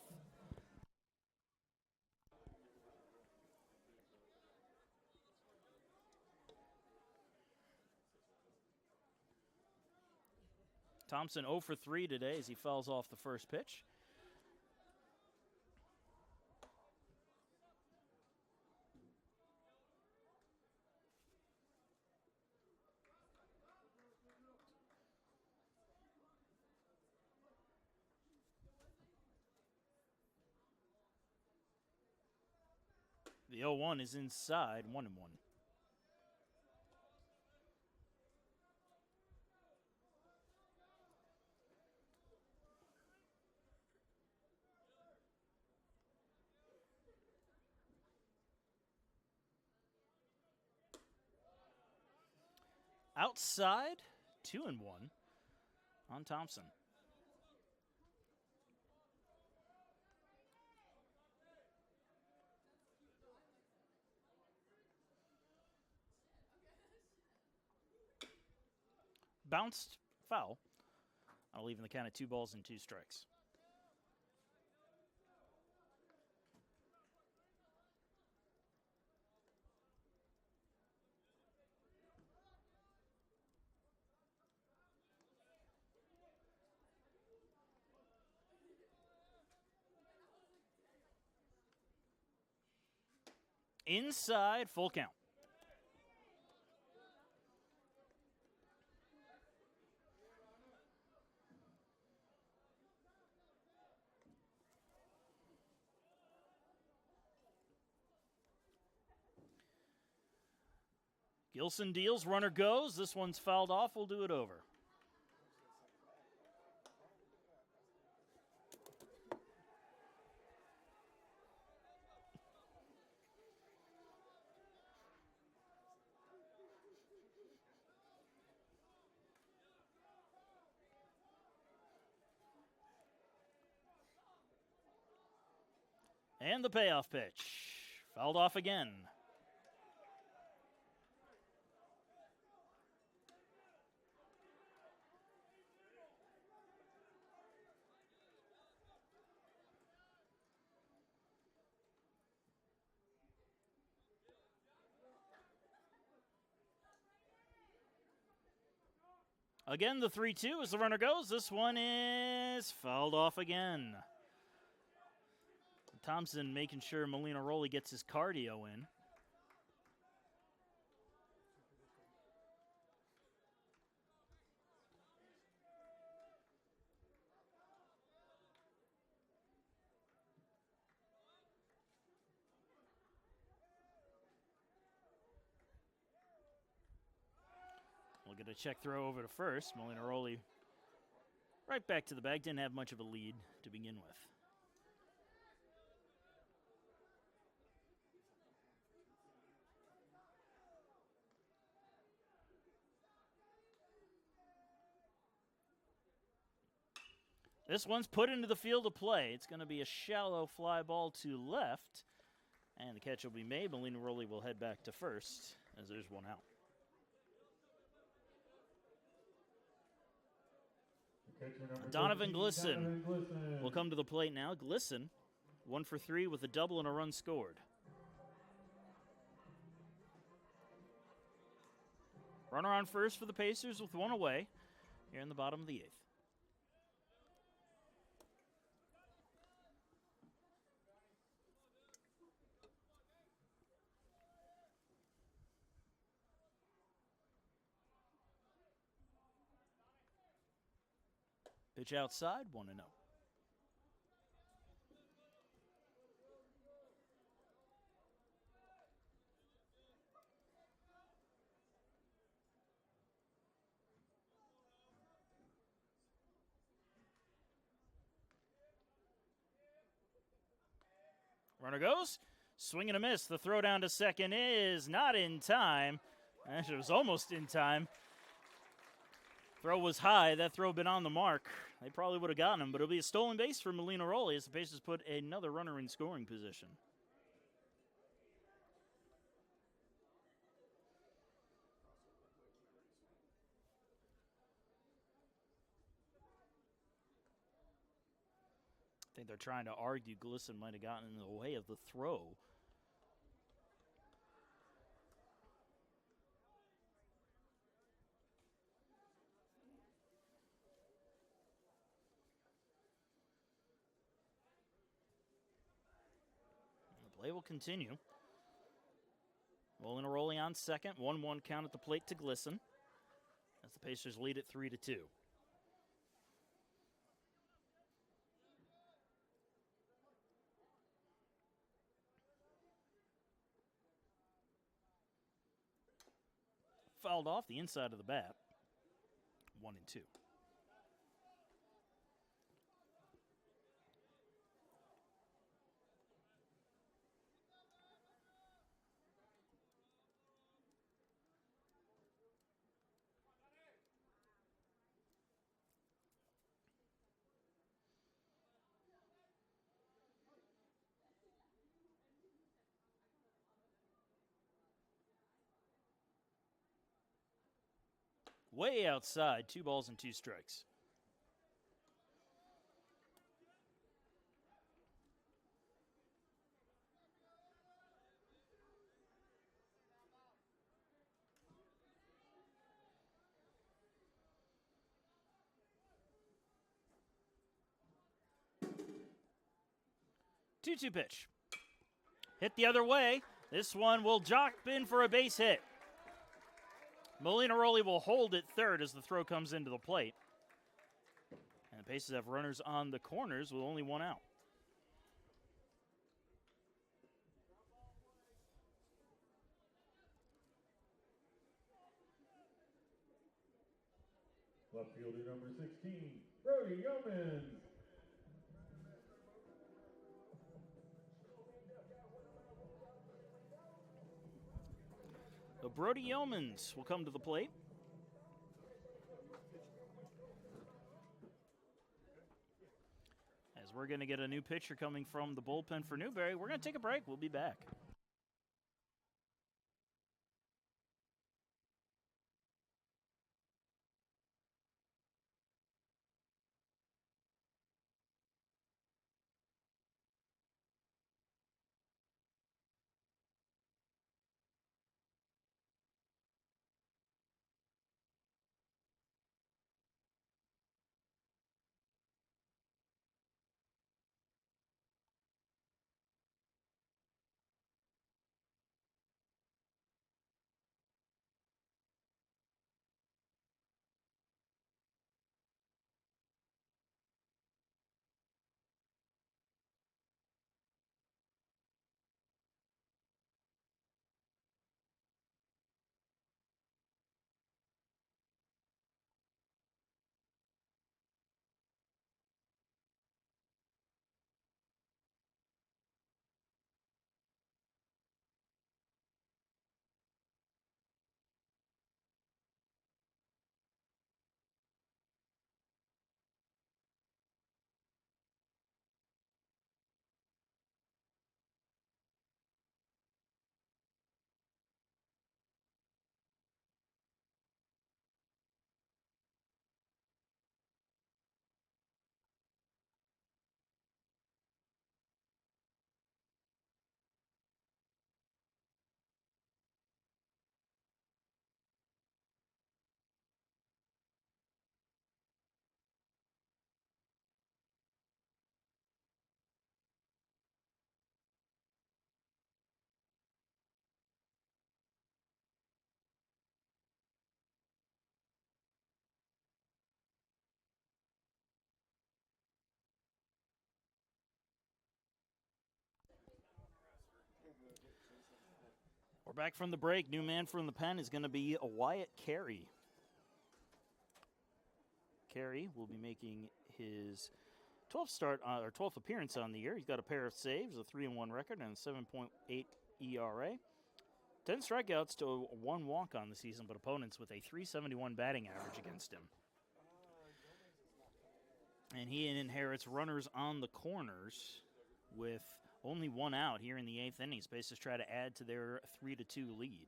Thompson 0 for 3 today as he fouls off the first pitch. The 0-1 is inside, 1-1. Outside, 2-1 on Thompson. Bounced foul. I'll leave in the count of 2 balls and 2 strikes. Inside, full count. Gilson deals, runner goes. This one's fouled off. We'll do it over. And the payoff pitch. Fouled off again. Again, the 3-2 as the runner goes. This one is fouled off again. Thompson making sure Molina Rowley gets his cardio in. We'll get a check throw over to first. Molina Rowley right back to the bag. Didn't have much of a lead to begin with. This one's put into the field of play. It's going to be a shallow fly ball to left. And the catch will be made. Molina Rowley will head back to first as there's one out. Donovan Glisson will come to the plate now. Glisson, 1 for 3 with a double and a run scored. Runner on first for the Pacers with one away here in the bottom of the 8th. Pitch outside, 1-0. Runner goes, swing and a miss. The throw down to second is not in time. Actually, it was almost in time. Throw was high. That throw been on the mark. They probably would have gotten him, but it'll be a stolen base for Molina Rowley as the Pacers put another runner in scoring position. I think they're trying to argue Glisson might have gotten in the way of the throw. Play will continue. Molina Rowley on second. 1-1 count at the plate to Glisson as the Pacers lead it 3-2. Fouled off the inside of the bat. 1-2. Way outside, 2 balls and 2 strikes. Two-two pitch. Hit the other way. This one will jock in for a base hit. Molina Rowley will hold it third as the throw comes into the plate. And the Pacers have runners on the corners with only one out. Left fielder number 16, Brody Yeomans. So Brody Yeomans will come to the plate. As we're going to get a new pitcher coming from the bullpen for Newberry. We're going to take a break. We'll be back. We're back from the break. New man from the pen is going to be Wyatt Carey. Carey will be making his 12th appearance on the year. He's got a pair of saves, a 3-1 record, and a 7.8 ERA. 10 strikeouts to 1 walk on the season, but opponents with a 371 batting average against him. And he inherits runners on the corners with only 1 out here in the 8th inning. Spaces try to add to their 3-2 lead.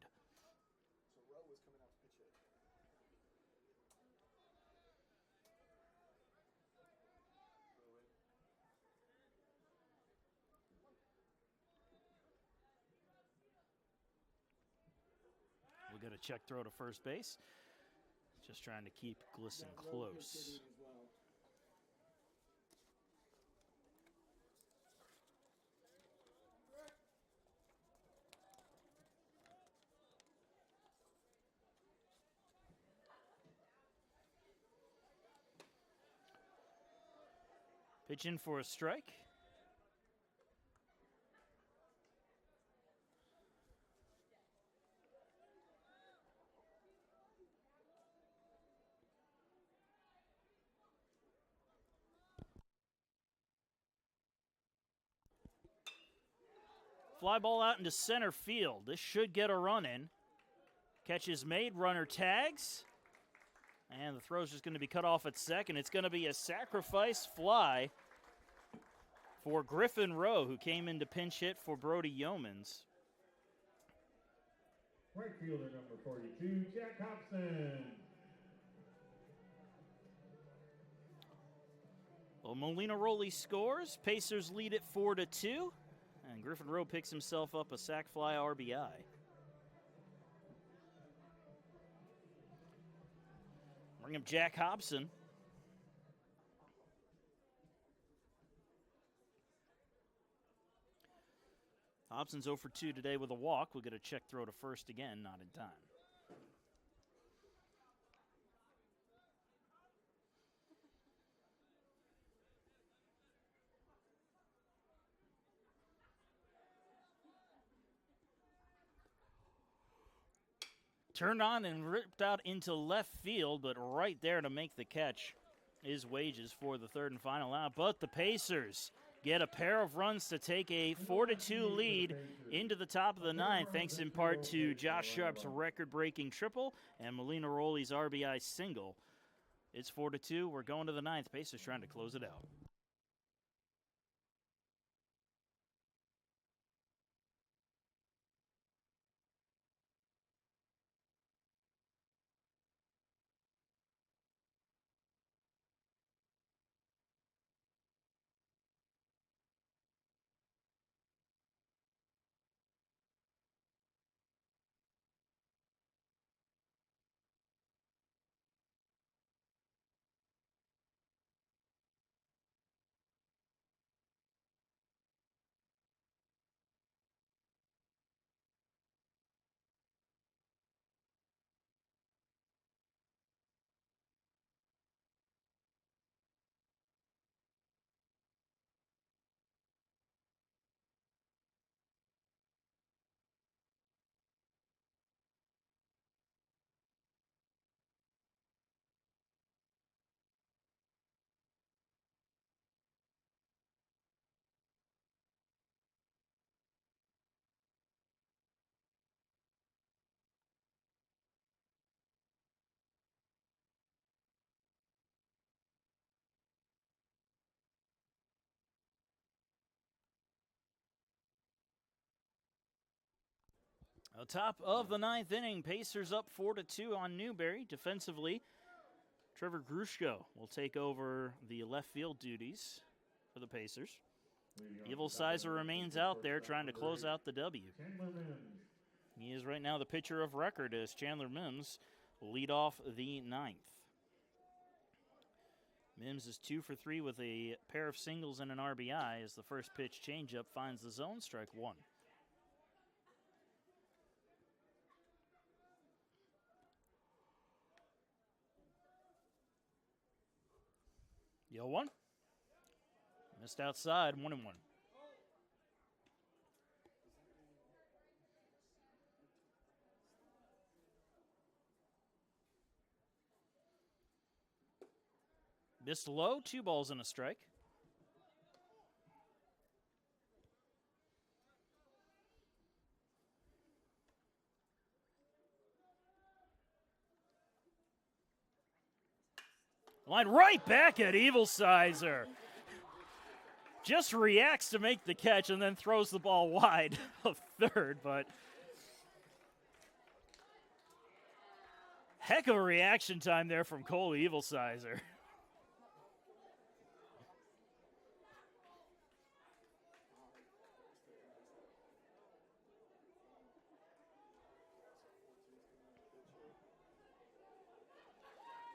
We'll get a check throw to first base. Just trying to keep Glisson close. Pitch in for a strike. Fly ball out into center field. This should get a run in. Catch is made, runner tags. And the throw's just going to be cut off at second. It's going to be a sacrifice fly for Griffin Rowe, who came in to pinch hit for Brody Yeomans. Right fielder number 42, Jack Hobson. Well, Molina Rowley scores. Pacers lead it 4-2. And Griffin Rowe picks himself up a sac fly RBI. Bring up Jack Hobson. Hobson's 0 for 2 today with a walk. We'll get a check throw to first again, not in time. Turned on and ripped out into left field, but right there to make the catch is Wages for the third and final out. But the Pacers get a pair of runs to take a 4-2 lead into the top of the ninth, thanks in part to Josh Sharp's record-breaking triple and Molina Rowley's RBI single. It's 4-2. We're going to the ninth. Pacers trying to close it out. Top of the ninth inning, Pacers up 4-2 on Newberry. Defensively, Trevor Grushko will take over the left field duties for the Pacers. Evil Sizer remains out there trying to close out the W. He is right now the pitcher of record as Chandler Mims will lead off the ninth. Mims is 2 for 3 with a pair of singles and an RBI as the first pitch changeup finds the zone, strike one. The 0-1. Missed outside, 1-1. Missed low, 2 balls and a strike. Line right back at Evil Sizer. Just reacts to make the catch and then throws the ball wide of third, but heck of a reaction time there from Cole Evil Sizer.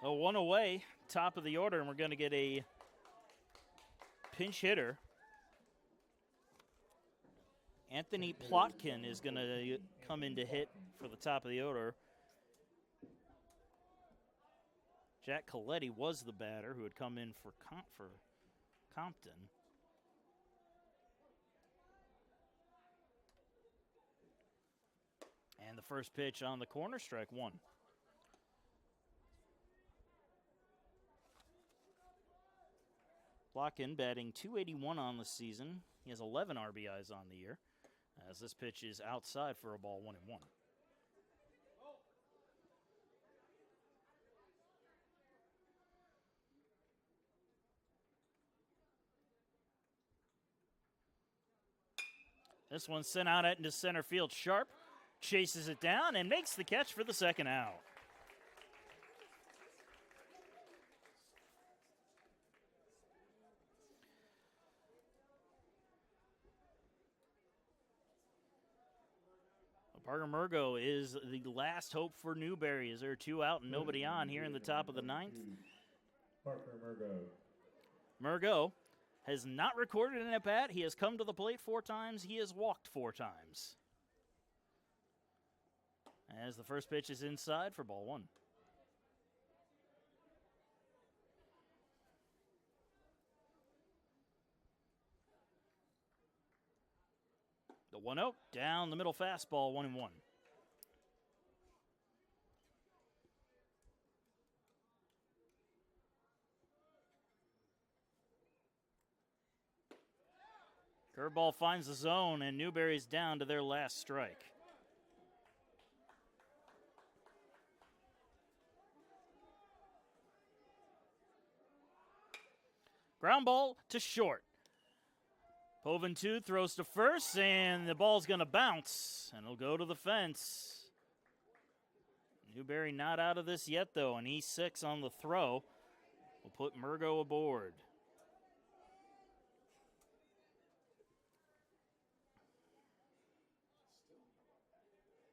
A 1 away, top of the order, and we're going to get a pinch hitter. Anthony Plotkin is going to come in to hit for the top of the order. Jack Coletti was the batter who had come in for Compton. And the first pitch on the corner, strike one. Plotkin batting .281 on the season. He has 11 RBIs on the year, as this pitch is outside for a ball, 1-1. This one's sent out into center field. Sharp chases it down and makes the catch for the second out. Parker Murgo is the last hope for Newberry. Is there 2 out and nobody on here in the top of the ninth? Parker Murgo. Murgo has not recorded an at-bat. He has come to the plate 4 times. He has walked 4 times. As the first pitch is inside for ball 1. The 1-0, down the middle fastball, 1-1. Curveball finds the zone, and Newberry's down to their last strike. Ground ball to short. Poven 2 throws to first, and the ball's going to bounce, and it'll go to the fence. Newberry not out of this yet, though, and E6 on the throw will put Murgo aboard.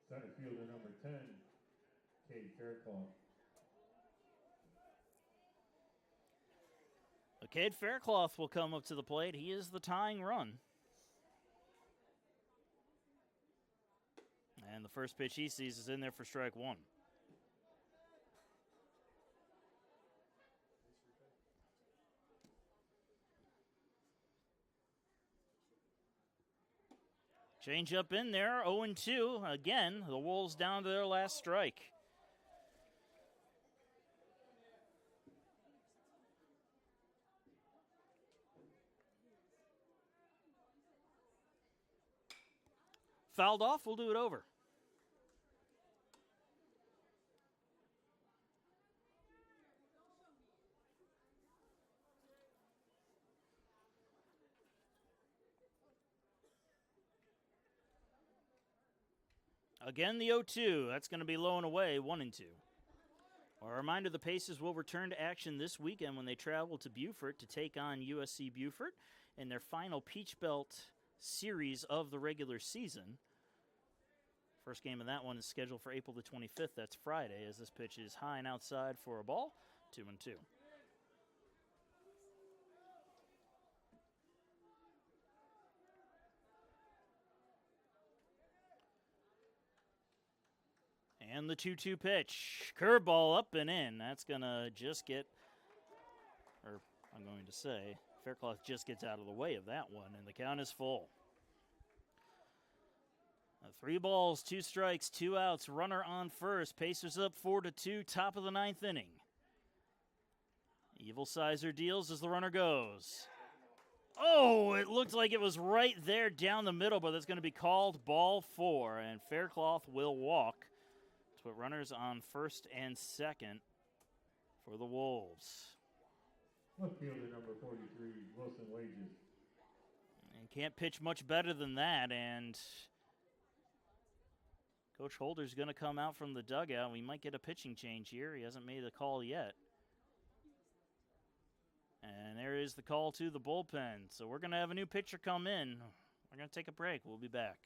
Center fielder number 10, Cade Fairclough. Cade Fairclough will come up to the plate. He is the tying run. And the first pitch he sees is in there for strike one. Change up in there, 0-2. Again, the Wolves down to their last strike. Fouled off, we'll do it over. Again, the 0-2. That's going to be low and away, 1-2. A reminder, the Pacers will return to action this weekend when they travel to Beaufort to take on USC Beaufort in their final Peach Belt series of the regular season. First game of that one is scheduled for April the 25th. That's Friday, as this pitch is high and outside for a ball, 2-2. And the 2-2 pitch. Curveball up and in. That's going to just get, or I'm going to say, Faircloth just gets out of the way of that one, and the count is full. 3 balls, 2 strikes, 2 outs. Runner on first. Pacers up 4-2, top of the 9th inning. Evil Sizer deals as the runner goes. Oh, it looked like it was right there down the middle, but that's going to be called ball 4, and Faircloth will walk to put runners on first and second for the Wolves. Left fielder number 43, Wilson Wages. And can't pitch much better than that, and Coach Holder's going to come out from the dugout. We might get a pitching change here. He hasn't made a call yet. And there is the call to the bullpen. So we're going to have a new pitcher come in. We're going to take a break. We'll be back.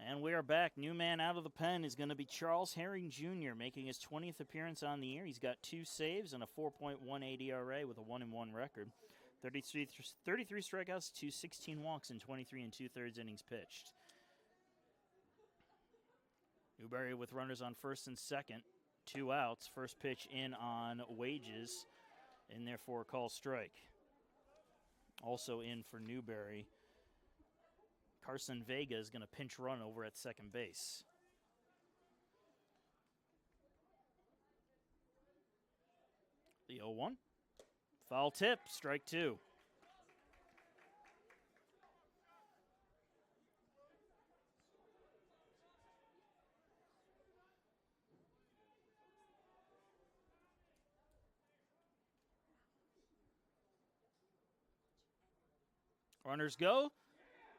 And we are back. New man out of the pen is going to be Charles Herring Jr., making his 20th appearance on the year. He's got 2 saves and a 4.18 ERA with a 1-1 record. 33 strikeouts to 16 walks in 23 2/3 innings pitched. Newberry with runners on first and second. 2 outs. First pitch in on Wages. In there for a call strike. Also in for Newberry, Carson Vega is going to pinch run over at second base. The 0-1. Foul tip, strike 2. Runners go.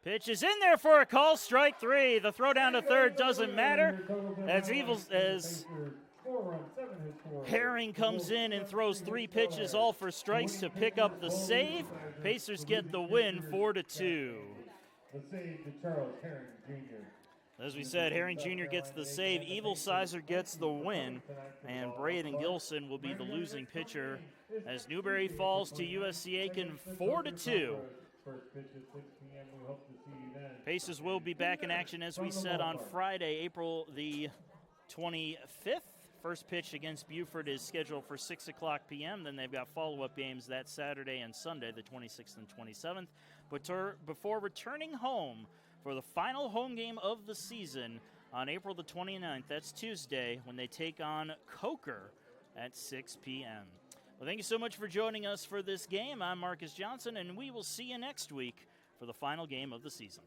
Pitch is in there for a call, strike 3. The throw down to third doesn't matter. As run, 7 hits for. Herring comes in and throws 3 pitches, all for strikes to pick up the save. Pacers get the win 4-2. The save to Charles Herring Jr. As we said, Herring Jr. gets the save, Evil Sizer gets the win, and Braden Gilson will be the losing pitcher as Newberry falls to USCA 4-2. First pitch at 6 p.m. We hope to see you then. Pacers will be back in action, as we said, on Friday, April the 25th. First pitch against Buford is scheduled for 6 o'clock p.m. Then they've got follow-up games that Saturday and Sunday, the 26th and 27th. But before returning home for the final home game of the season on April the 29th, that's Tuesday, when they take on Coker at 6 p.m. Well, thank you so much for joining us for this game. I'm Marcus Johnson, and we will see you next week for the final game of the season.